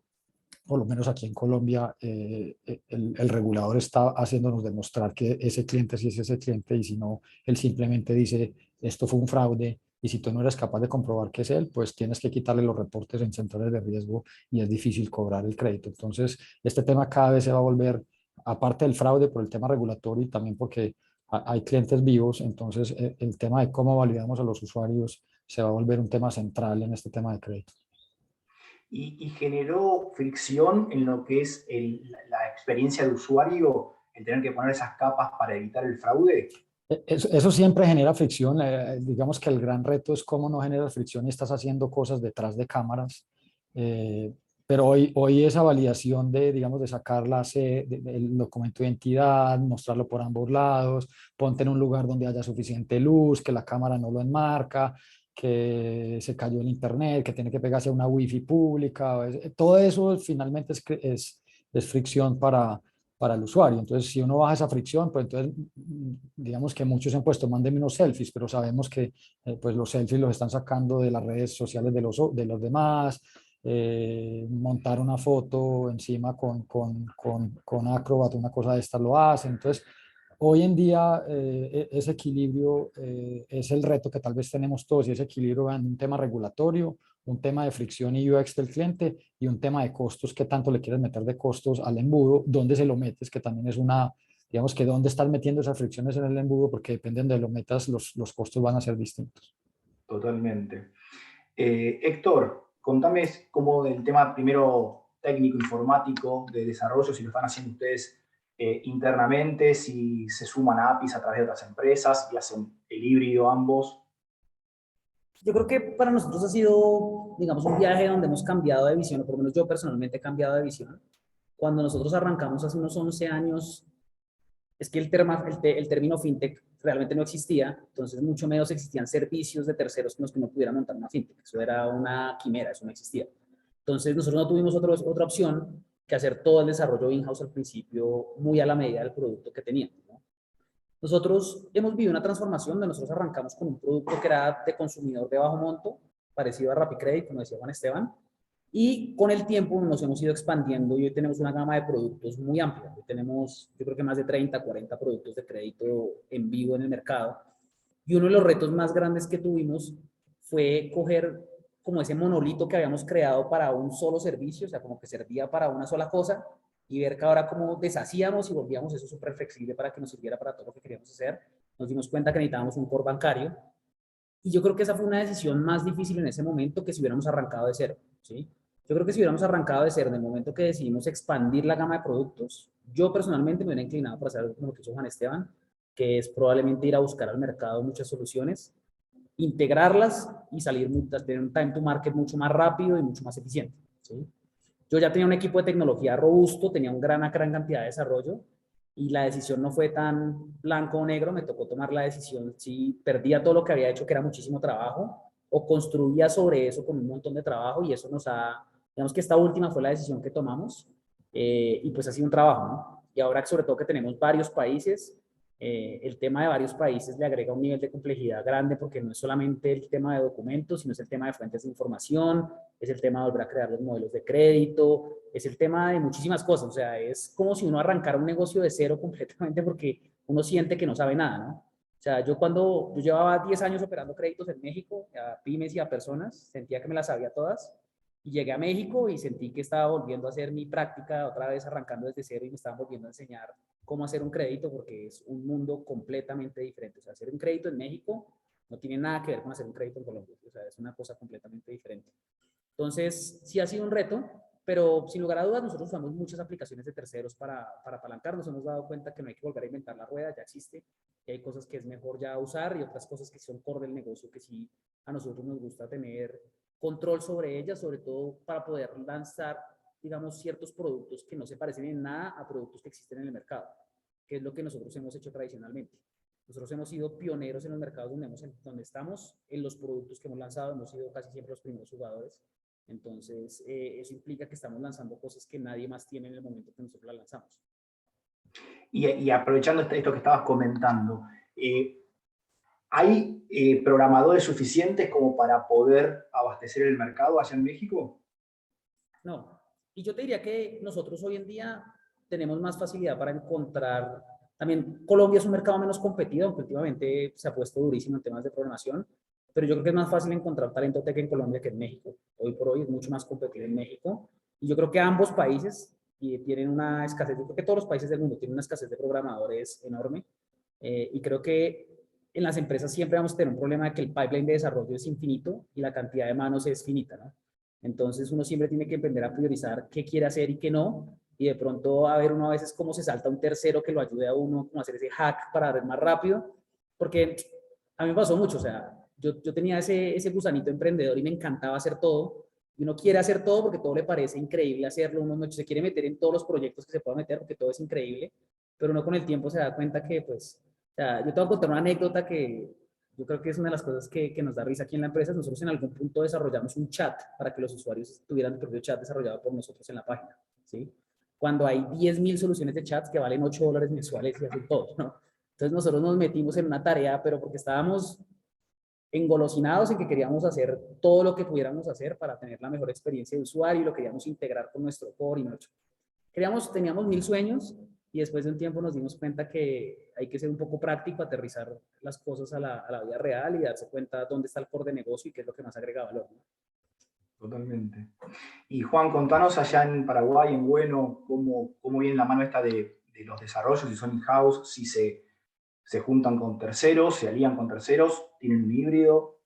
por lo menos aquí en Colombia, el regulador está haciéndonos demostrar que ese cliente sí es ese cliente, y si no, él simplemente dice, esto fue un fraude, y si tú no eres capaz de comprobar que es él, pues tienes que quitarle los reportes en centrales de riesgo y es difícil cobrar el crédito. Entonces, este tema cada vez se va a volver, aparte del fraude, por el tema regulatorio y también porque hay clientes vivos, entonces el tema de cómo validamos a los usuarios se va a volver un tema central en este tema de crédito. Y generó fricción en lo que es la experiencia de usuario, el tener que poner esas capas para evitar el fraude. Eso siempre genera fricción. Digamos que el gran reto es cómo no generas fricción y estás haciendo cosas detrás de cámaras. Pero hoy esa validación digamos, de sacar el documento de identidad, mostrarlo por ambos lados, ponte en un lugar donde haya suficiente luz, que la cámara no lo enmarca, que se cayó el internet, que tiene que pegarse a una wifi pública. Todo eso finalmente es fricción para el usuario. Entonces, si uno baja esa fricción, pues entonces, digamos que muchos se han puesto, mándenme unos selfies, pero sabemos que pues los selfies los están sacando de las redes sociales de los demás, montar una foto encima con Acrobat, una cosa de esta lo hacen. Entonces, Hoy en día ese equilibrio es el reto que tal vez tenemos todos, y ese equilibrio en un tema regulatorio, un tema de fricción y UX del cliente y un tema de costos, qué tanto le quieres meter de costos al embudo, dónde se lo metes, que también es una, digamos que dónde estás metiendo esas fricciones en el embudo, porque dependen de lo metas, los costos van a ser distintos. Totalmente. Héctor, contame cómo el tema primero técnico, informático, de desarrollo, si lo están haciendo ustedes internamente, si se suman a APIs a través de otras empresas y hacen el híbrido ambos. Yo creo que para nosotros ha sido, digamos, un viaje donde hemos cambiado de visión, o por lo menos yo personalmente he cambiado de visión. Cuando nosotros arrancamos hace unos 11 años, es que el término fintech realmente no existía, entonces mucho menos existían servicios de terceros con los que uno pudiera montar una fintech. Eso era una quimera, eso no existía. Entonces nosotros no tuvimos otra opción que hacer todo el desarrollo in-house al principio, muy a la medida del producto que teníamos, ¿no? Nosotros hemos vivido una transformación donde nosotros arrancamos con un producto que era de consumidor de bajo monto, parecido a RappiCredit, como decía Juan Esteban, y con el tiempo nos hemos ido expandiendo y hoy tenemos una gama de productos muy amplia. Hoy tenemos, yo creo que más de 30, 40 productos de crédito en vivo en el mercado. Y uno de los retos más grandes que tuvimos fue coger como ese monolito que habíamos creado para un solo servicio, o sea, como que servía para una sola cosa, y ver que ahora cómo deshacíamos y volvíamos eso súper flexible para que nos sirviera para todo lo que queríamos hacer. Nos dimos cuenta que necesitábamos un core bancario, y yo creo que esa fue una decisión más difícil en ese momento que si hubiéramos arrancado de cero, ¿sí? Yo creo que si hubiéramos arrancado de cero en el momento que decidimos expandir la gama de productos, yo personalmente me hubiera inclinado para hacer algo como lo que hizo Juan Esteban, que es probablemente ir a buscar al mercado muchas soluciones, integrarlas y salir, tener un time to market mucho más rápido y mucho más eficiente, ¿sí? Yo ya tenía un equipo de tecnología robusto, tenía una gran cantidad de desarrollo, y la decisión no fue tan blanco o negro, me tocó tomar la decisión si perdía todo lo que había hecho, que era muchísimo trabajo, o construía sobre eso con un montón de trabajo, y eso nos ha, digamos que esta última fue la decisión que tomamos, y pues ha sido un trabajo, ¿no? Y ahora sobre todo que tenemos varios países, el tema de varios países le agrega un nivel de complejidad grande, porque no es solamente el tema de documentos, sino es el tema de fuentes de información, es el tema de volver a crear los modelos de crédito, es el tema de muchísimas cosas. O sea, es como si uno arrancara un negocio de cero completamente, porque uno siente que no sabe nada, ¿no? O sea, yo llevaba 10 años operando créditos en México, a pymes y a personas, sentía que me las sabía todas, y llegué a México y sentí que estaba volviendo a hacer mi práctica, otra vez arrancando desde cero, y me estaban volviendo a enseñar cómo hacer un crédito, porque es un mundo completamente diferente. O sea, hacer un crédito en México no tiene nada que ver con hacer un crédito en Colombia. O sea, es una cosa completamente diferente. Entonces, sí ha sido un reto, pero sin lugar a dudas nosotros usamos muchas aplicaciones de terceros para apalancarnos. Hemos dado cuenta que no hay que volver a inventar la rueda, ya existe, y hay cosas que es mejor ya usar y otras cosas que son core del negocio, que sí a nosotros nos gusta tener control sobre ellas, sobre todo para poder lanzar, digamos, ciertos productos que no se parecen en nada a productos que existen en el mercado, que es lo que nosotros hemos hecho tradicionalmente. Nosotros hemos sido pioneros en los mercados donde estamos, en los productos que hemos lanzado, hemos sido casi siempre los primeros jugadores. Entonces, eso implica que estamos lanzando cosas que nadie más tiene en el momento que nosotros las lanzamos. Y aprovechando esto que estabas comentando, ¿hay programadores suficientes como para poder abastecer el mercado allá en México? No. Y yo te diría que nosotros hoy en día tenemos más facilidad para encontrar. También Colombia es un mercado menos competido, aunque últimamente se ha puesto durísimo en temas de programación, pero yo creo que es más fácil encontrar talento tech en Colombia que en México. Hoy por hoy es mucho más competido en México. Y yo creo que ambos países tienen una escasez, yo creo que todos los países del mundo tienen una escasez de programadores enorme. Y creo que en las empresas siempre vamos a tener un problema de que el pipeline de desarrollo es infinito y la cantidad de manos es finita, ¿no? Entonces uno siempre tiene que aprender a priorizar qué quiere hacer y qué no, y de pronto a ver uno a veces cómo se salta un tercero que lo ayude a uno como a hacer ese hack para ver más rápido, porque a mí me pasó mucho. O sea, yo tenía ese gusanito emprendedor y me encantaba hacer todo, y uno quiere hacer todo porque todo le parece increíble hacerlo, uno se quiere meter en todos los proyectos que se pueda meter porque todo es increíble, pero uno con el tiempo se da cuenta que pues, o sea, yo te voy a contar una anécdota que yo creo que es una de las cosas que nos da risa aquí en la empresa. Nosotros en algún punto desarrollamos un chat para que los usuarios tuvieran el propio chat desarrollado por nosotros en la página, ¿sí? Cuando hay 10.000 soluciones de chats que valen $8 mensuales y hacen todo, ¿no? Entonces nosotros nos metimos en una tarea, pero porque estábamos engolosinados en que queríamos hacer todo lo que pudiéramos hacer para tener la mejor experiencia de usuario, y lo queríamos integrar con nuestro core y nuestro. Teníamos 1000 sueños, y después de un tiempo nos dimos cuenta que hay que ser un poco práctico, aterrizar las cosas a la vida real y darse cuenta dónde está el core de negocio y qué es lo que más agrega valor, ¿no? Totalmente. Y Juan, contanos allá en Paraguay, en Bueno, cómo viene la mano esta de los desarrollos, si son in-house, si se juntan con terceros, se alían con terceros, tienen un híbrido.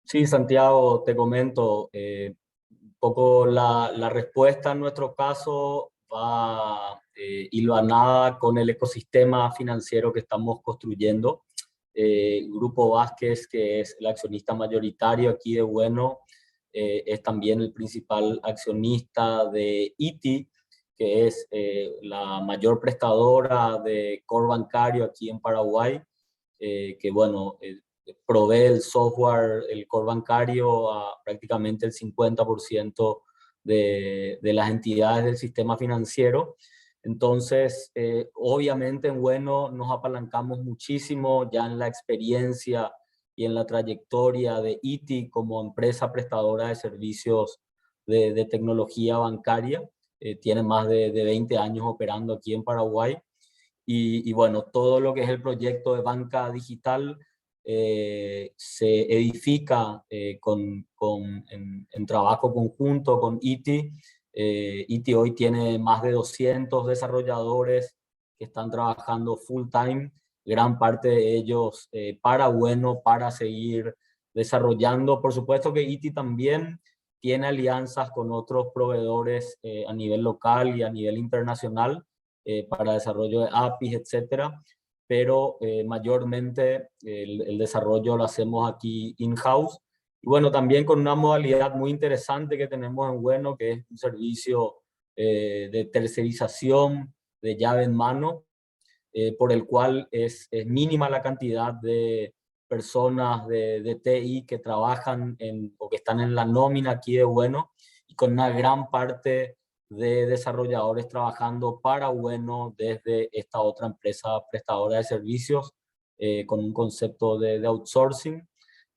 Sí, Santiago, te comento, un poco la respuesta en nuestro caso va hilvanada con el ecosistema financiero que estamos construyendo. Grupo Vázquez, que es el accionista mayoritario aquí de Bueno, es también el principal accionista de ITI, que es la mayor prestadora de core bancario aquí en Paraguay, que bueno, provee el software, el core bancario a prácticamente el 50% de las entidades del sistema financiero. Entonces, obviamente en Bueno nos apalancamos muchísimo ya en la experiencia y en la trayectoria de ITI como empresa prestadora de servicios de tecnología bancaria. Tiene más de 20 años operando aquí en Paraguay. Y bueno, todo lo que es el proyecto de banca digital se edifica en trabajo conjunto con ITI. ITI hoy tiene más de 200 desarrolladores que están trabajando full time, gran parte de ellos para Bueno, para seguir desarrollando. Por supuesto que ITI también tiene alianzas con otros proveedores a nivel local y a nivel internacional para desarrollo de APIs, etcétera, pero mayormente el desarrollo lo hacemos aquí in-house. Y bueno, también con una modalidad muy interesante que tenemos en Bueno, que es un servicio de tercerización de llave en mano, por el cual es mínima la cantidad de personas de TI que trabajan o que están en la nómina aquí de Bueno, y con una gran parte de desarrolladores trabajando para Bueno desde esta otra empresa prestadora de servicios con un concepto de outsourcing,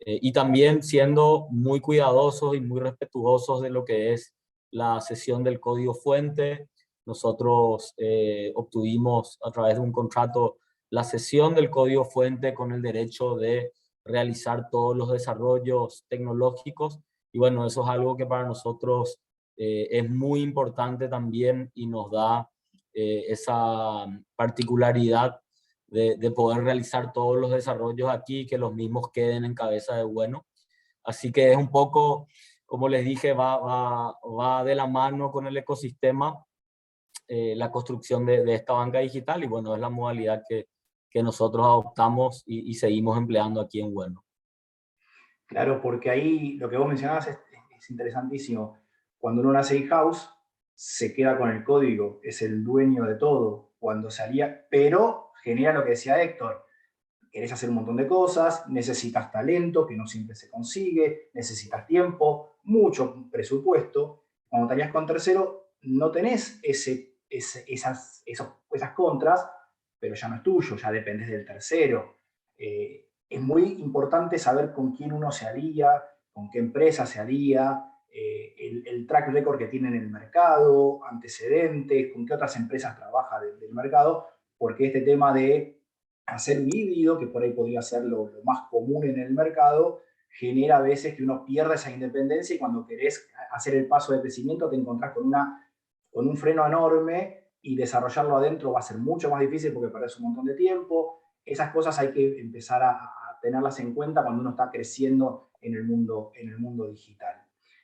y también siendo muy cuidadosos y muy respetuosos de lo que es la cesión del código fuente. Nosotros obtuvimos a través de un contrato la cesión del código fuente con el derecho de realizar todos los desarrollos tecnológicos, y bueno, eso es algo que para nosotros es muy importante también y nos da esa particularidad de poder realizar todos los desarrollos aquí y que los mismos queden en cabeza de Bueno. Así que es un poco, como les dije, va de la mano con el ecosistema la construcción de esta banca digital, y bueno, es la modalidad que nosotros adoptamos y seguimos empleando aquí en Bueno. Claro, porque ahí lo que vos mencionabas es interesantísimo. Cuando uno nace in-house, se queda con el código, es el dueño de todo. Cuando salía, pero genera lo que decía Héctor, querés hacer un montón de cosas, necesitas talento, que no siempre se consigue, necesitas tiempo, mucho presupuesto. Cuando te alías con tercero, no tenés esas contras, pero ya no es tuyo, ya dependes del tercero. Es muy importante saber con quién uno se alía, con qué empresa se alía, el track record que tiene en el mercado, antecedentes, con qué otras empresas trabaja del mercado, porque este tema de hacer un híbrido, que por ahí podría ser lo más común en el mercado, genera a veces que uno pierda esa independencia, y cuando querés hacer el paso de crecimiento te encontrás con un freno enorme, y desarrollarlo adentro va a ser mucho más difícil porque perdés un montón de tiempo. Esas cosas hay que empezar a tenerlas en cuenta cuando uno está creciendo en el mundo digital.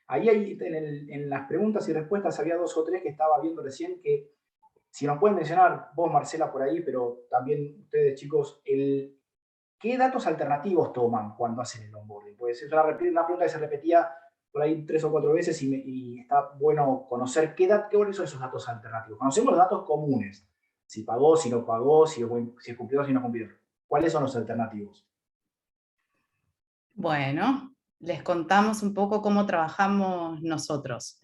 Ahí en las preguntas y respuestas había 2 o 3 que estaba viendo recién, que si nos pueden mencionar, vos Marcela por ahí, pero también ustedes chicos, ¿qué datos alternativos toman cuando hacen el onboarding? Pues es una pregunta que se repetía por ahí 3 o 4 veces, y está bueno conocer cuáles son esos datos alternativos. Conocemos los datos comunes, si pagó, si no pagó, si es cumplidor, si no cumplidor. ¿Cuáles son los alternativos? Bueno, les contamos un poco cómo trabajamos nosotros.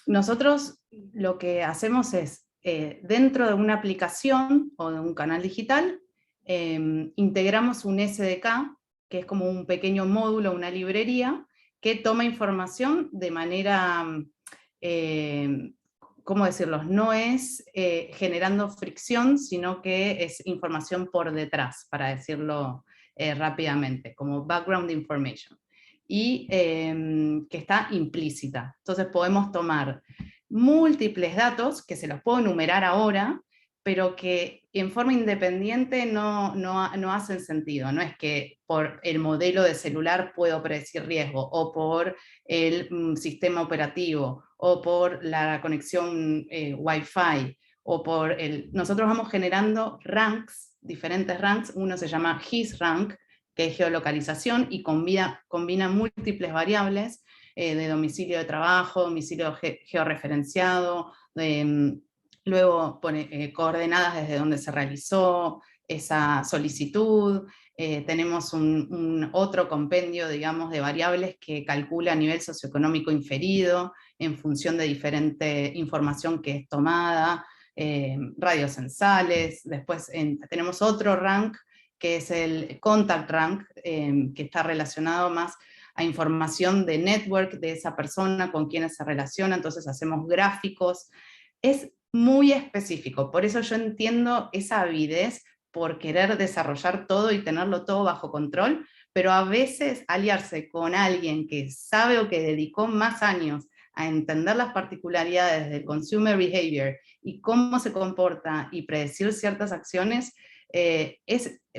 Nosotros lo que hacemos es, dentro de una aplicación o de un canal digital, integramos un SDK, que es como un pequeño módulo, una librería, que toma información de manera ¿cómo decirlo? No es generando fricción, sino que es información por detrás, para decirlo rápidamente, como background information. Y que está implícita. Entonces podemos tomar múltiples datos, que se los puedo enumerar ahora, pero que en forma independiente no hacen sentido. No es que por el modelo de celular puedo predecir riesgo, o por el sistema operativo, o por la conexión Wi-Fi, o por nosotros vamos generando ranks, diferentes ranks. Uno se llama GIS-rank, que es geolocalización, y combina múltiples variables de domicilio de trabajo, domicilio georreferenciado, luego pone coordenadas desde donde se realizó esa solicitud. Tenemos otro compendio, digamos, de variables que calcula a nivel socioeconómico inferido en función de diferente información que es tomada, radios censales. Después tenemos otro rank que es el contact rank, que está relacionado más a información de network de esa persona, con quienes se relaciona. Entonces hacemos gráficos. Es muy específico, por eso yo entiendo esa avidez por querer desarrollar todo y tenerlo todo bajo control, pero a veces aliarse con alguien que sabe o que dedicó más años a entender las particularidades del consumer behavior y cómo se comporta y predecir ciertas acciones,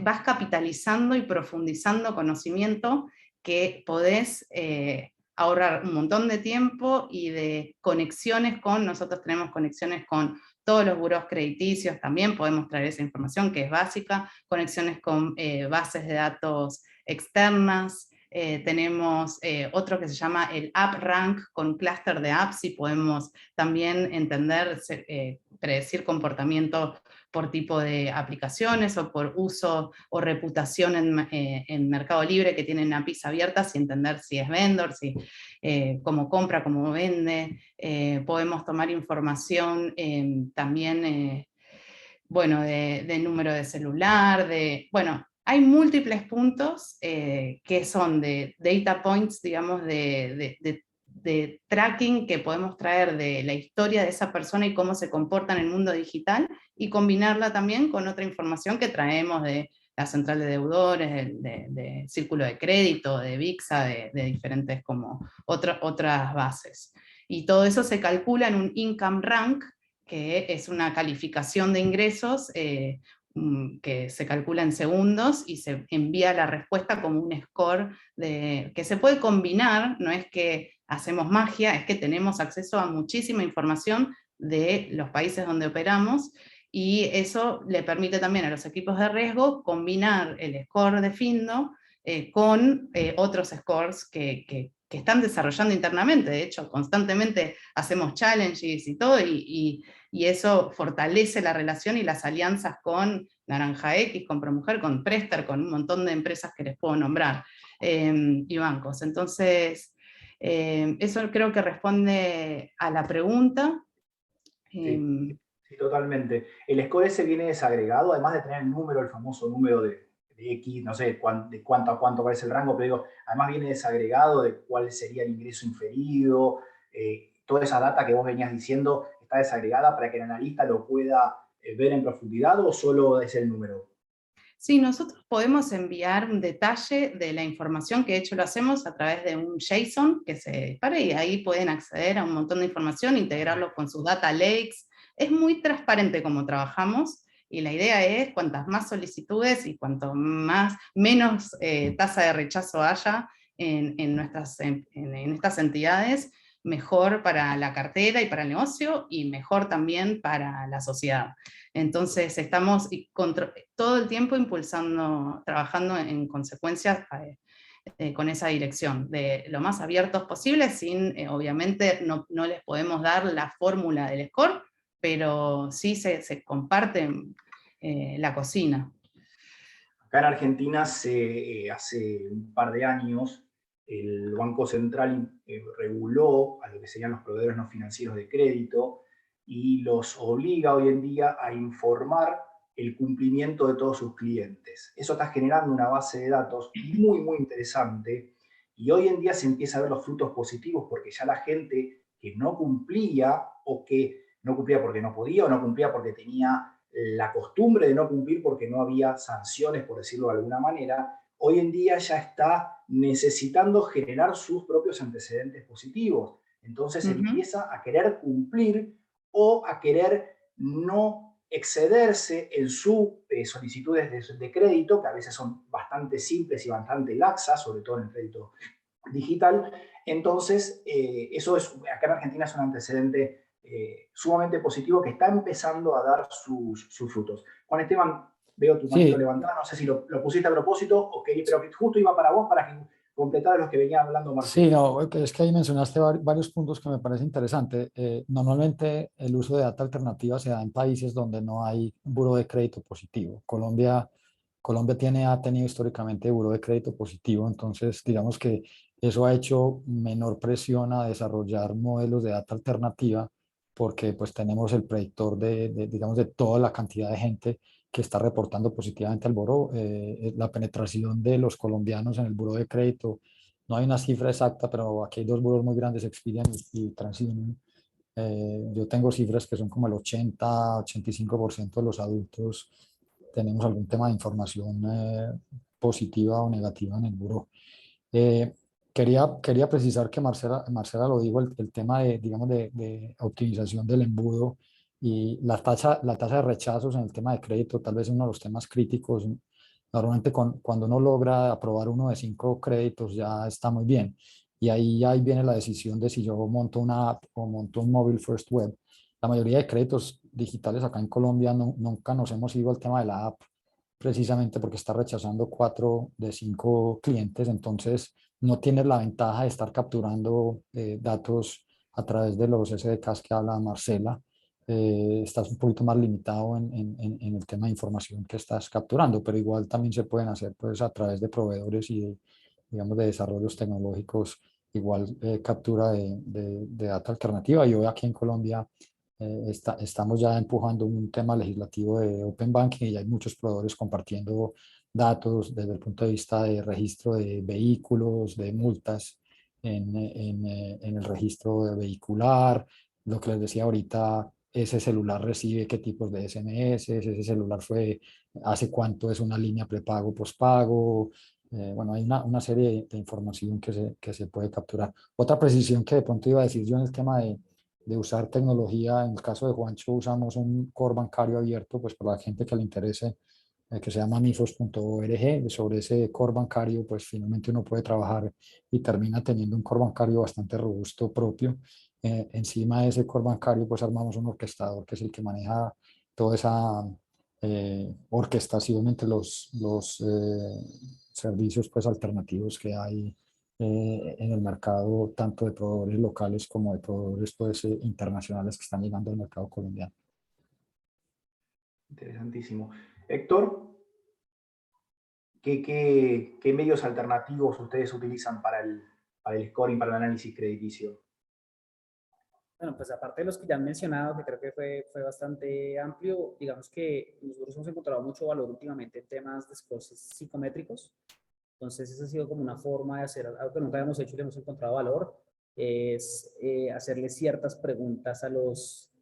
vas capitalizando y profundizando conocimiento que podés ahorrar un montón de tiempo y de conexiones nosotros tenemos conexiones con todos los burós crediticios, también podemos traer esa información que es básica, conexiones con bases de datos externas. Tenemos otro que se llama el App Rank, con clúster de apps, y podemos también entender, predecir comportamiento por tipo de aplicaciones, o por uso o reputación en Mercado Libre, que tienen APIs abiertas, y entender si es vendor, cómo compra, cómo vende. Podemos tomar información también, bueno, de número de celular, bueno, hay múltiples puntos que son de data points, digamos, de tracking, que podemos traer de la historia de esa persona y cómo se comporta en el mundo digital, y combinarla también con otra información que traemos de la central de deudores, de círculo de crédito, de VIXA, de diferentes como otras bases. Y todo eso se calcula en un income rank, que es una calificación de ingresos que se calcula en segundos, y se envía la respuesta como un score que se puede combinar. No es que hacemos magia, es que tenemos acceso a muchísima información de los países donde operamos, y eso le permite también a los equipos de riesgo combinar el score de Findo con otros scores que están desarrollando internamente. De hecho, constantemente hacemos challenges y todo, y eso fortalece la relación y las alianzas con Naranja X, con ProMujer, con Prester, con un montón de empresas que les puedo nombrar, y bancos. Entonces, eso creo que responde a la pregunta. Sí, totalmente. El score ese viene desagregado, además de tener el número, el famoso número de X, no sé de cuánto a cuánto parece el rango, pero digo, además viene desagregado de cuál sería el ingreso inferido, toda esa data que vos venías diciendo está desagregada para que el analista lo pueda ver en profundidad, ¿o solo es el número? Sí, nosotros podemos enviar un detalle de la información, que de hecho lo hacemos a través de un JSON que se dispara, y ahí pueden acceder a un montón de información, integrarlo con sus data lakes. Es muy transparente como trabajamos, y la idea es cuantas más solicitudes y cuanto menos tasa de rechazo haya en estas entidades, mejor para la cartera y para el negocio, y mejor también para la sociedad. Entonces estamos todo el tiempo impulsando, trabajando en consecuencia con esa dirección, de lo más abiertos posible, sin, obviamente no les podemos dar la fórmula del score, pero sí se comparte la cocina. Acá en Argentina hace un par de años el Banco Central reguló a lo que serían los proveedores no financieros de crédito y los obliga hoy en día a informar el cumplimiento de todos sus clientes. Eso está generando una base de datos muy, muy interesante, y hoy en día se empieza a ver los frutos positivos, porque ya la gente que no cumplía o que no cumplía porque no podía o no cumplía porque tenía la costumbre de no cumplir porque no había sanciones, por decirlo de alguna manera, hoy en día ya está necesitando generar sus propios antecedentes positivos. Entonces empieza a querer cumplir o a querer no excederse en sus solicitudes de crédito, que a veces son bastante simples y bastante laxas, sobre todo en el crédito digital. Entonces, eso es, acá en Argentina es un antecedente sumamente positivo que está empezando a dar sus frutos. Juan Esteban, veo tu manito levantada, no sé si lo pusiste a propósito, o pero que justo iba para vos, para que completara los que venía hablando Marcelo. Sí, no, es que ahí mencionaste varios puntos que me parece interesante. Normalmente el uso de data alternativa se da en países donde no hay buró de crédito positivo. Colombia ha tenido históricamente buró de crédito positivo, entonces digamos que eso ha hecho menor presión a desarrollar modelos de data alternativa porque pues tenemos el predictor digamos, de toda la cantidad de gente que está reportando positivamente al buró. La penetración de los colombianos en el buró de crédito, no hay una cifra exacta, pero aquí hay dos buros muy grandes, Experian y TransUnion. Yo tengo cifras que son como el 80-85% de los adultos tenemos algún tema de información positiva o negativa en el buró. Quería precisar que Marcela lo dijo, el tema de, digamos, de optimización del embudo y la tasa de rechazos en el tema de crédito, tal vez es uno de los temas críticos. Normalmente cuando uno logra aprobar uno de 5 créditos ya está muy bien. Y ahí viene la decisión de si yo monto una app o monto un mobile first web. La mayoría de créditos digitales acá en Colombia nunca nos hemos ido al tema de la app, precisamente porque está rechazando 4 de 5 clientes. Entonces no tienes la ventaja de estar capturando datos a través de los SDKs que habla Marcela. Estás un poquito más limitado en el tema de información que estás capturando, pero igual también se pueden hacer pues a través de proveedores y digamos de desarrollos tecnológicos, igual captura de data alternativa. Y hoy aquí en Colombia estamos ya empujando un tema legislativo de Open Banking y hay muchos proveedores compartiendo datos desde el punto de vista de registro de vehículos, de multas en el registro de vehicular. Lo que les decía ahorita, ese celular recibe qué tipos de SMS, ese celular fue, hace cuánto es una línea prepago, pospago. Bueno, hay una serie de información que se puede capturar. Otra precisión que de pronto iba a decir yo en el tema de usar tecnología, en el caso de Juancho usamos un core bancario abierto, pues para la gente que le interese, que se llama mifos.org. Sobre ese core bancario, pues finalmente uno puede trabajar y termina teniendo un core bancario bastante robusto propio. Encima de ese core bancario, pues armamos un orquestador que es el que maneja toda esa orquestación entre los servicios pues alternativos que hay en el mercado, tanto de proveedores locales como de proveedores pues, internacionales que están llegando al mercado colombiano. Interesantísimo. Héctor, ¿qué medios alternativos ustedes utilizan para el scoring, para el análisis crediticio? Bueno, pues aparte de los que ya han mencionado, que creo que fue bastante amplio, digamos que nosotros hemos encontrado mucho valor últimamente en temas de scores psicométricos. Entonces, esa ha sido como una forma de hacer algo que nunca habíamos hecho y le hemos encontrado valor, es hacerle ciertas preguntas a los,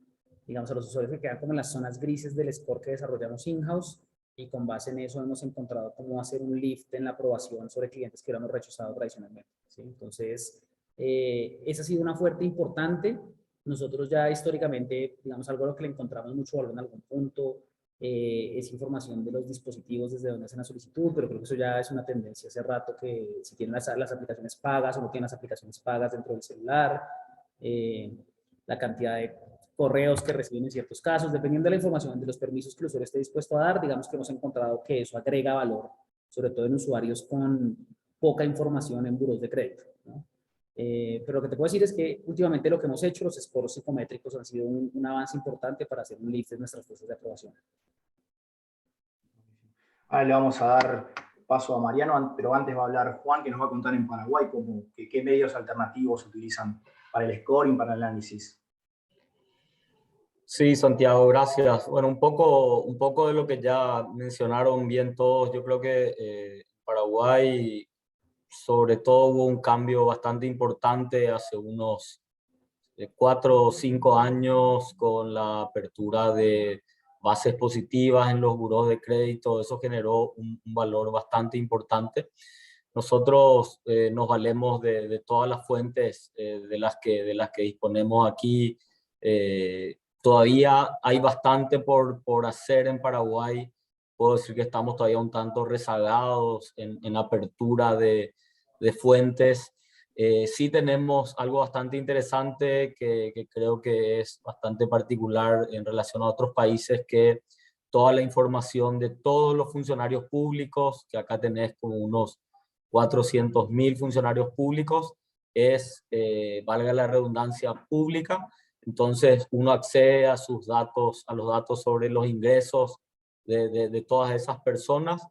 digamos, a los usuarios que quedan como en las zonas grises del score que desarrollamos in-house, y con base en eso hemos encontrado cómo hacer un lift en la aprobación sobre clientes que hubiéramos rechazado tradicionalmente, ¿sí? Entonces, esa ha sido una fuerte importante. Nosotros ya históricamente, digamos, algo a lo que le encontramos mucho valor en algún punto es información de los dispositivos desde donde hacen la solicitud, pero creo que eso ya es una tendencia hace rato, que si tienen las aplicaciones pagas o no tienen las aplicaciones pagas dentro del celular, la cantidad de correos que reciben en ciertos casos, dependiendo de la información, de los permisos que el usuario esté dispuesto a dar, digamos que hemos encontrado que eso agrega valor, sobre todo en usuarios con poca información en buros de crédito, ¿no? Pero lo que te puedo decir es que últimamente lo que hemos hecho, los scores psicométricos han sido un avance importante para hacer un lift de nuestras tasas de aprobación. Ahora le vamos a dar paso a Mariano, pero antes va a hablar Juan, que nos va a contar en Paraguay qué medios alternativos utilizan para el scoring, para el análisis. Sí, Santiago, gracias. Bueno, un poco de lo que ya mencionaron bien todos. Yo creo que en Paraguay, sobre todo, hubo un cambio bastante importante hace unos 4 o 5 años con la apertura de bases positivas en los burós de crédito. Eso generó un valor bastante importante. Nosotros nos valemos de todas las fuentes de las que disponemos aquí. Todavía hay bastante por hacer en Paraguay. Puedo decir que estamos todavía un tanto rezagados en apertura de fuentes. Sí tenemos algo bastante interesante que creo que es bastante particular en relación a otros países, que toda la información de todos los funcionarios públicos, que acá tenés como unos 400.000 funcionarios públicos, es, valga la redundancia, pública. Entonces uno accede a sus datos, a los datos sobre los ingresos de todas esas personas.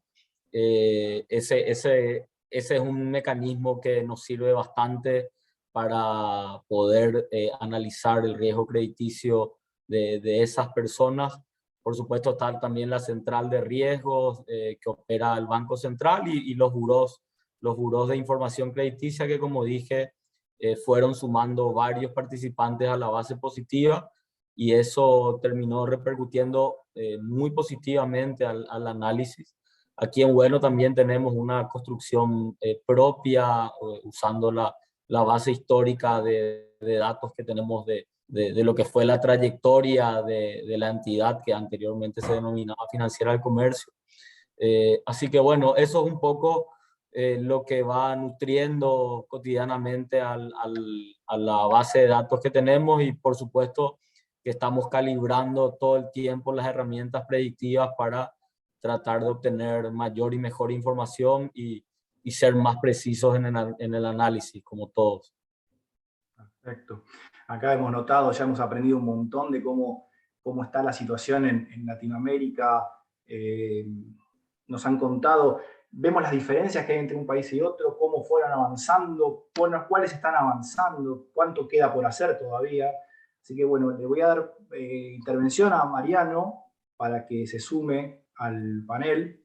Ese es un mecanismo que nos sirve bastante para poder analizar el riesgo crediticio de esas personas. Por supuesto está también la central de riesgos que opera el Banco Central y los burós de información crediticia que, como dije, fueron sumando varios participantes a la base positiva, y eso terminó repercutiendo muy positivamente al análisis. Aquí en Bueno también tenemos una construcción propia, usando la base histórica de datos que tenemos de lo que fue la trayectoria de la entidad que anteriormente se denominaba Financiera del Comercio. Así que bueno, eso es un poco lo que va nutriendo cotidianamente a la base de datos que tenemos, y por supuesto que estamos calibrando todo el tiempo las herramientas predictivas para tratar de obtener mayor y mejor información y ser más precisos en el análisis, como todos. Perfecto. Acá hemos notado, ya hemos aprendido un montón de cómo está la situación en Latinoamérica. Nos han contado, vemos las diferencias que hay entre un país y otro, cómo fueron avanzando, cuáles están avanzando, cuánto queda por hacer todavía. Así que bueno, le voy a dar intervención a Mariano para que se sume al panel.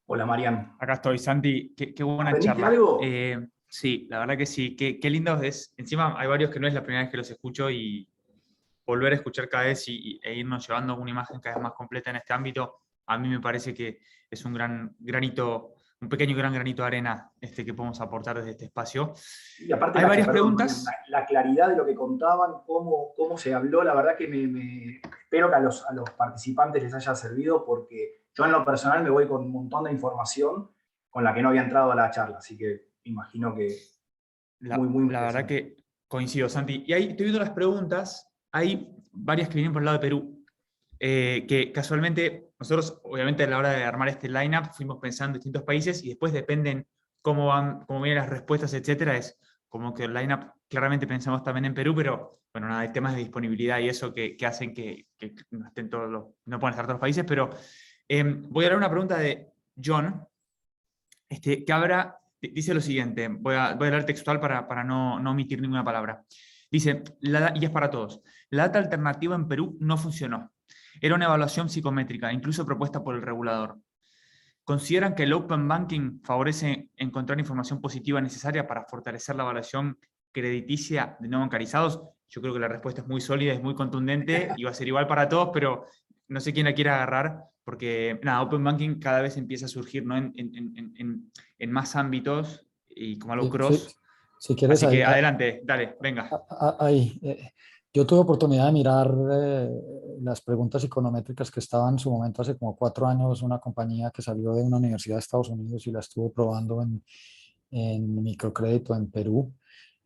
Hola, Mariano. Acá estoy, Santi. Qué buena ¿Aprendiste charla. algo? Sí, la verdad que sí. Qué lindo es. Encima hay varios que no es la primera vez que los escucho, y volver a escuchar cada vez e irnos llevando una imagen cada vez más completa en este ámbito, a mí me parece que es un gran granito, un pequeño gran granito de arena que podemos aportar desde este espacio. Y aparte hay varias preguntas. La claridad de lo que contaban, cómo se habló, la verdad que espero que a los participantes les haya servido, porque yo en lo personal me voy con un montón de información con la que no había entrado a la charla, así que imagino que muy la verdad que coincido, Santi. Y ahí estoy viendo las preguntas, hay varias que vienen por el lado de Perú, que casualmente nosotros, obviamente, a la hora de armar este lineup fuimos pensando en distintos países, y después dependen cómo vienen las respuestas, etcétera. Es como que el lineup claramente pensamos también en Perú, pero bueno, nada, hay temas de disponibilidad y eso que hacen que no estén no puedan estar todos los países. Pero voy a dar una pregunta de John, que dice lo siguiente, voy a leer textual para no omitir ninguna palabra. Dice, y es para todos: la data alternativa en Perú no funcionó. Era una evaluación psicométrica, incluso propuesta por el regulador. ¿Consideran que el Open Banking favorece encontrar información positiva necesaria para fortalecer la evaluación crediticia de no bancarizados? Yo creo que la respuesta es muy sólida, es muy contundente, y va a ser igual para todos, pero no sé quién la quiere agarrar, porque nada, Open Banking cada vez empieza a surgir, ¿no?, en más ámbitos y como algo cross. Sí, si quieres, así que adelante, dale, venga. Yo tuve oportunidad de mirar las preguntas econométricas que estaban en su momento, hace como 4 años, una compañía que salió de una universidad de Estados Unidos y la estuvo probando en microcrédito en Perú.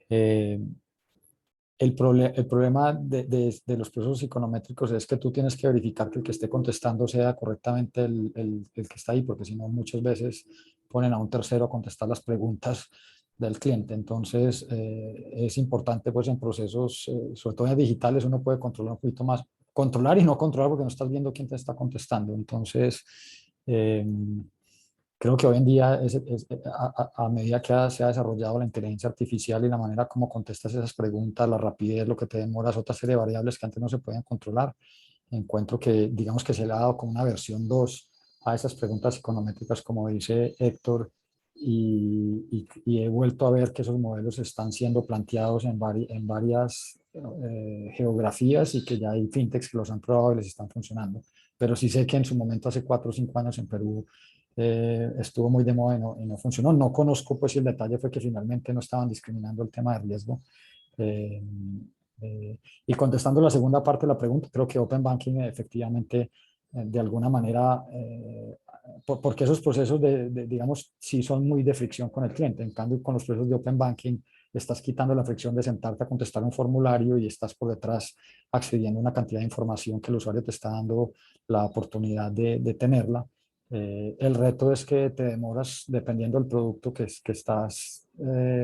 El problema de los procesos econométricos es que tú tienes que verificar que el que esté contestando sea correctamente el que está ahí, porque si no, muchas veces ponen a un tercero a contestar las preguntas del cliente. Entonces, es importante, pues, en procesos, sobre todo en digitales, uno puede controlar un poquito más. Controlar y no controlar, porque no estás viendo quién te está contestando. Entonces, creo que hoy en día, a medida que se ha desarrollado la inteligencia artificial y la manera como contestas esas preguntas, la rapidez, lo que te demoras, otra serie de variables que antes no se podían controlar, encuentro que, digamos, que se le ha dado como una versión 2 a esas preguntas econométricas, como dice Héctor, y he vuelto a ver que esos modelos están siendo planteados en varias geografías y que ya hay fintechs que los han probado y les están funcionando. Pero sí sé que en su momento, hace 4 o 5 años en Perú, estuvo muy de moda y no funcionó. No conozco pues si el detalle fue que finalmente no estaban discriminando el tema de riesgo. Y contestando la segunda parte de la pregunta, creo que Open Banking efectivamente de alguna manera, porque esos procesos digamos, sí son muy de fricción con el cliente. En cambio, con los procesos de Open Banking, estás quitando la fricción de sentarte a contestar un formulario y estás por detrás accediendo a una cantidad de información que el usuario te está dando la oportunidad de tenerla. El reto es que te demoras, dependiendo del producto que estás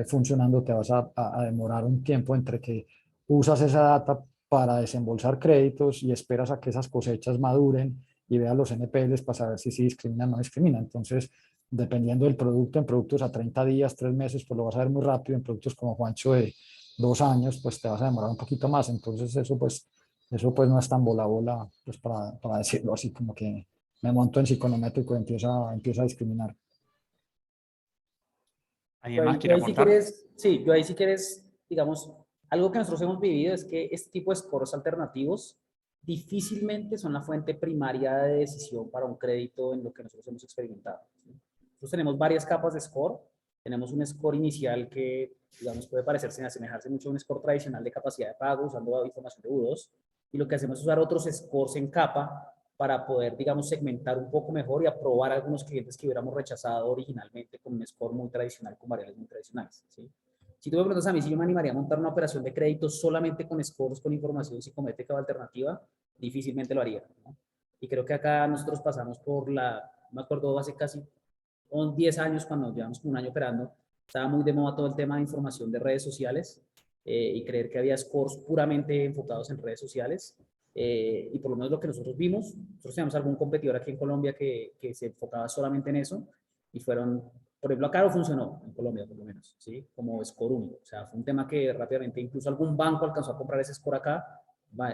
funcionando, te vas a demorar un tiempo entre que usas esa data para desembolsar créditos y esperas a que esas cosechas maduren y veas los NPLs para saber si discriminan o no discriminan. Entonces, dependiendo del producto, en productos a 30 días, 3 meses, pues lo vas a ver muy rápido. En productos como Juancho de 2 años, pues te vas a demorar un poquito más. Entonces, eso pues no es tan bola, pues para decirlo así, como que me monto en psiconométrico y empiezo a discriminar. ¿Alguien más quiere aportar? Yo ahí si quieres, digamos, algo que nosotros hemos vivido es que este tipo de scores alternativos difícilmente son la fuente primaria de decisión para un crédito en lo que nosotros hemos experimentado. Nosotros tenemos varias capas de score. Tenemos un score inicial que, digamos, puede parecerse asemejarse mucho a un score tradicional de capacidad de pago usando información de U2. Y lo que hacemos es usar otros scores en capa para poder, digamos, segmentar un poco mejor y aprobar a algunos clientes que hubiéramos rechazado originalmente con un score muy tradicional, con variables muy tradicionales, ¿sí? Si tú me preguntas a mí si yo me animaría a montar una operación de crédito solamente con scores, con información psicométrica o alternativa, difícilmente lo haría, ¿no? Y creo que acá nosotros pasamos por me acuerdo hace casi 10 años, cuando llevamos como un año operando, estaba muy de moda todo el tema de información de redes sociales y creer que había scores puramente enfocados en redes sociales. Y por lo menos lo que nosotros vimos, nosotros teníamos algún competidor aquí en Colombia que se enfocaba solamente en eso y fueron, por ejemplo, acá no funcionó en Colombia por lo menos, ¿sí? Como score único. O sea, fue un tema que rápidamente incluso algún banco alcanzó a comprar ese score acá,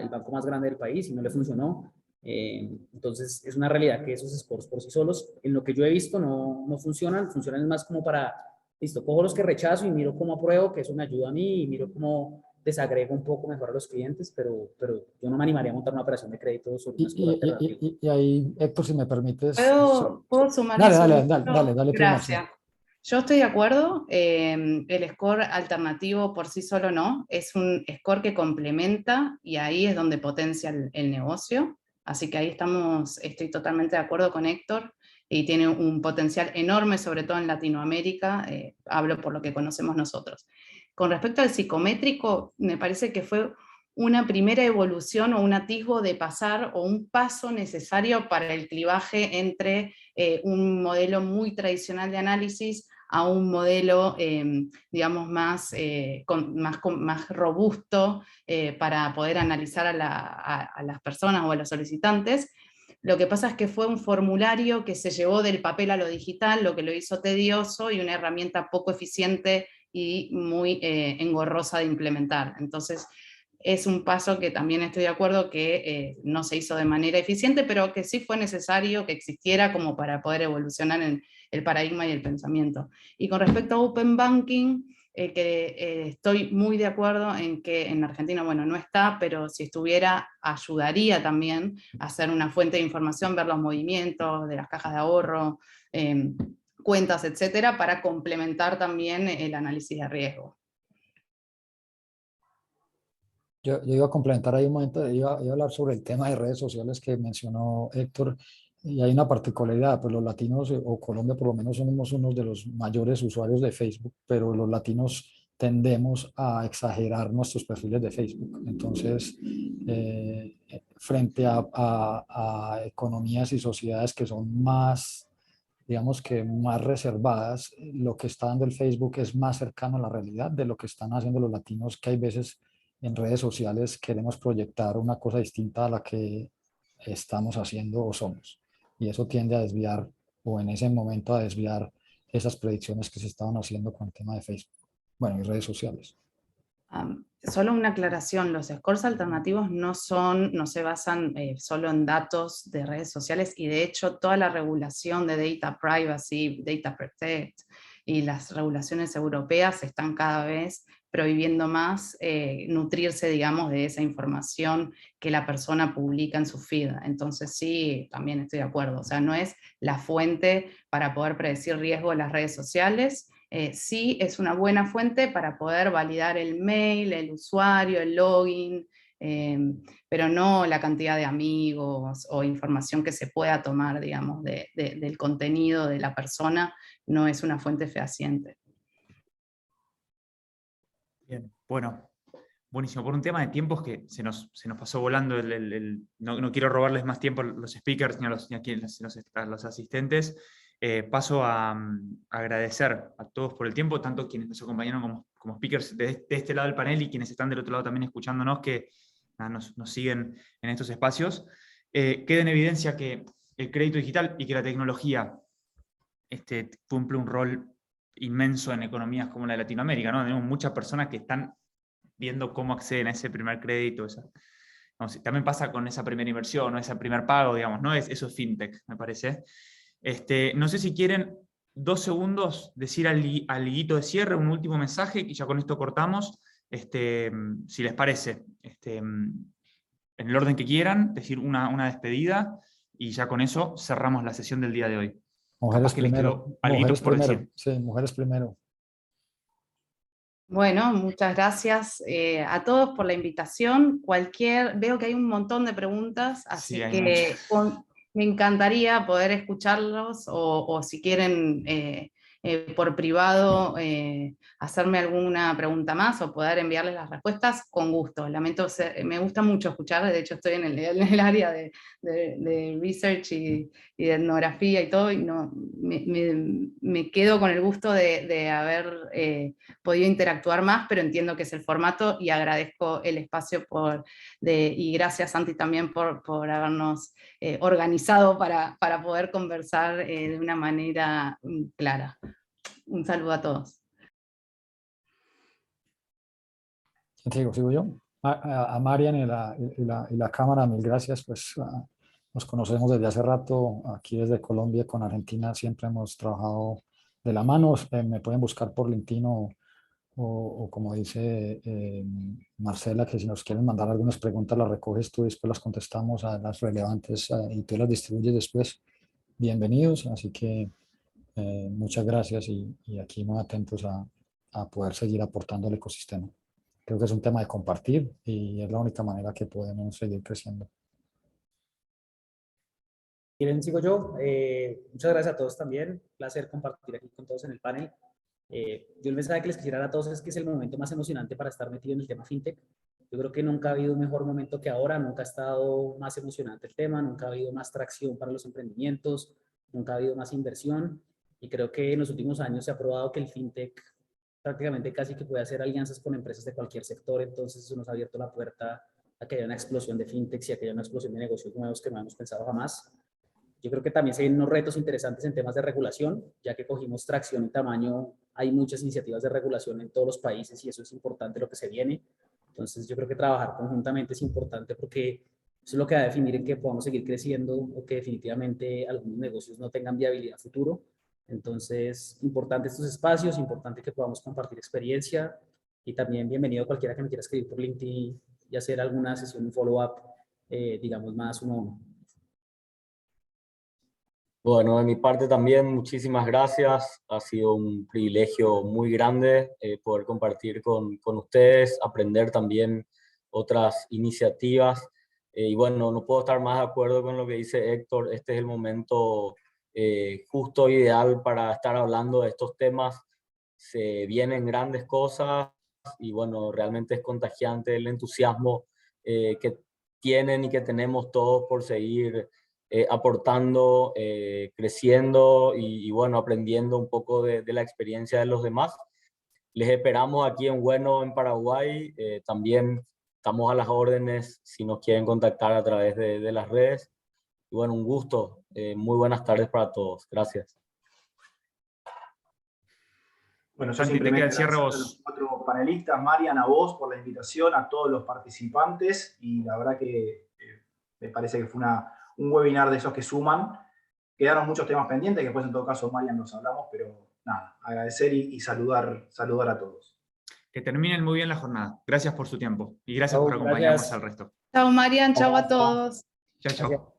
el banco más grande del país, y no le funcionó. Entonces es una realidad que esos scores por sí solos, en lo que yo he visto, no funcionan más como para, listo, cojo los que rechazo y miro cómo apruebo, que eso me ayuda a mí, y miro cómo desagrego un poco mejor a los clientes, pero yo no me animaría a montar una operación de crédito sobre un score alternativo. Y ahí, Héctor, si me permites... ¿Puedo sumar Dale, Gracias. Yo estoy de acuerdo. El score alternativo por sí solo no. Es un score que complementa y ahí es donde potencia el negocio. Así que ahí estoy totalmente de acuerdo con Héctor y tiene un potencial enorme, sobre todo en Latinoamérica. Hablo por lo que conocemos nosotros. Con respecto al psicométrico, me parece que fue una primera evolución o un atisbo de pasar o un paso necesario para el clivaje entre un modelo muy tradicional de análisis a un modelo, digamos, más robusto para poder analizar a las personas o a los solicitantes. Lo que pasa es que fue un formulario que se llevó del papel a lo digital, lo que lo hizo tedioso y una herramienta poco eficiente y muy engorrosa de implementar. Entonces, es un paso que también estoy de acuerdo que no se hizo de manera eficiente, pero que sí fue necesario que existiera como para poder evolucionar en el paradigma y el pensamiento. Y con respecto a Open Banking, estoy muy de acuerdo en que en Argentina, bueno, no está, pero si estuviera, ayudaría también a ser una fuente de información, ver los movimientos de las cajas de ahorro, cuentas, etcétera, para complementar también el análisis de riesgo. Yo iba a complementar ahí un momento, iba a hablar sobre el tema de redes sociales que mencionó Héctor, y hay una particularidad, pues los latinos, o Colombia por lo menos, somos unos de los mayores usuarios de Facebook, pero los latinos tendemos a exagerar nuestros perfiles de Facebook. Entonces, frente a economías y sociedades que son más, digamos que más reservadas, lo que está dando el Facebook es más cercano a la realidad de lo que están haciendo los latinos, que hay veces en redes sociales queremos proyectar una cosa distinta a la que estamos haciendo o somos. Y eso tiende a desviar, o en ese momento a desviar esas predicciones que se estaban haciendo con el tema de Facebook. Bueno, y redes sociales. Solo una aclaración, los scores alternativos no se basan solo en datos de redes sociales, y de hecho toda la regulación de data privacy, data protect, y las regulaciones europeas están cada vez prohibiendo más nutrirse, digamos, de esa información que la persona publica en su feed. Entonces sí, también estoy de acuerdo. O sea, no es la fuente para poder predecir riesgo en las redes sociales. Sí es una buena fuente para poder validar el mail, el usuario, el login, pero no la cantidad de amigos o información que se pueda tomar, digamos, del contenido de la persona, no es una fuente fehaciente. Bien, bueno, buenísimo. Por un tema de tiempos que se nos pasó volando, no quiero robarles más tiempo a los speakers ni a los asistentes. Paso a agradecer a todos por el tiempo, tanto quienes nos acompañaron como speakers de este lado del panel y quienes están del otro lado también escuchándonos, que nos siguen en estos espacios. Queda en evidencia que el crédito digital y que la tecnología cumple un rol inmenso en economías como la de Latinoamérica, ¿no? Tenemos muchas personas que están viendo cómo acceden a ese primer crédito. También pasa con esa primera inversión, o ese primer pago, digamos, ¿no? Eso es fintech, me parece. No sé si quieren 2 segundos decir al liguito de cierre un último mensaje, y ya con esto cortamos, si les parece, en el orden que quieran, decir una despedida, y ya con eso cerramos la sesión del día de hoy. Mujeres Que les primero. quedó alguito Mujeres por primero. decir. Sí, mujeres primero. Bueno, muchas gracias a todos por la invitación. Veo que hay un montón de preguntas, así Sí, hay que muchas. me encantaría poder escucharlos o si quieren por privado hacerme alguna pregunta más o poder enviarles las respuestas, con gusto. Me gusta mucho escuchar, de hecho estoy en el área de research y de etnografía y todo, y no, me quedo con el gusto de haber podido interactuar más, pero entiendo que es el formato y agradezco el espacio y gracias Santi también por habernos organizado para poder conversar de una manera clara. Un saludo a todos. Sigo yo. A Marian y la cámara, mil gracias. Pues nos conocemos desde hace rato, aquí desde Colombia, con Argentina siempre hemos trabajado de la mano. Me pueden buscar por LinkedIn o como dice Marcela, que si nos quieren mandar algunas preguntas las recoges tú y después las contestamos a las relevantes y tú las distribuyes después. Bienvenidos, así que muchas gracias y aquí muy atentos a poder seguir aportando al ecosistema. Creo que es un tema de compartir y es la única manera que podemos seguir creciendo. Bien, sigo yo. Muchas gracias a todos también. Un placer compartir aquí con todos en el panel. Yo el mensaje que les quisiera dar a todos es que es el momento más emocionante para estar metido en el tema fintech. Yo creo que nunca ha habido un mejor momento que ahora, nunca ha estado más emocionante el tema, nunca ha habido más tracción para los emprendimientos, nunca ha habido más inversión, y creo que en los últimos años se ha probado que el fintech prácticamente casi que puede hacer alianzas con empresas de cualquier sector. Entonces eso nos ha abierto la puerta a que haya una explosión de fintechs y a que haya una explosión de negocios nuevos que no hemos pensado jamás. Yo creo que también se vienen unos retos interesantes en temas de regulación, ya que cogimos tracción y tamaño. Hay muchas iniciativas de regulación en todos los países y eso es importante lo que se viene. Entonces yo creo que trabajar conjuntamente es importante porque eso es lo que va a definir en que podamos seguir creciendo o que definitivamente algunos negocios no tengan viabilidad futuro. Entonces, importante estos espacios, importante que podamos compartir experiencia y también bienvenido a cualquiera que me quiera escribir por LinkedIn y hacer alguna sesión, un follow-up, digamos, más uno a uno. Bueno, de mi parte también, muchísimas gracias. Ha sido un privilegio muy grande poder compartir con ustedes, aprender también otras iniciativas. Y bueno, no puedo estar más de acuerdo con lo que dice Héctor. Este es el momento justo, ideal para estar hablando de estos temas. Se vienen grandes cosas y bueno, realmente es contagiante el entusiasmo que tienen y que tenemos todos por seguir aportando, creciendo y bueno, aprendiendo un poco de la experiencia de los demás. Les esperamos aquí en Bueno, en Paraguay. También estamos a las órdenes si nos quieren contactar a través de las redes. Y bueno, un gusto. Muy buenas tardes para todos. Gracias. Bueno, yo Santi, simplemente te queda el cierre agradecer a los 4 panelistas, Marian, a vos por la invitación, a todos los participantes, y la verdad que me parece que fue un webinar de esos que suman. Quedaron muchos temas pendientes, que después en todo caso Marian los hablamos, pero nada, agradecer y saludar a todos. Que terminen muy bien la jornada. Gracias por su tiempo y gracias por acompañarnos al resto. Chao Marian, chao a todos. Chao, chao.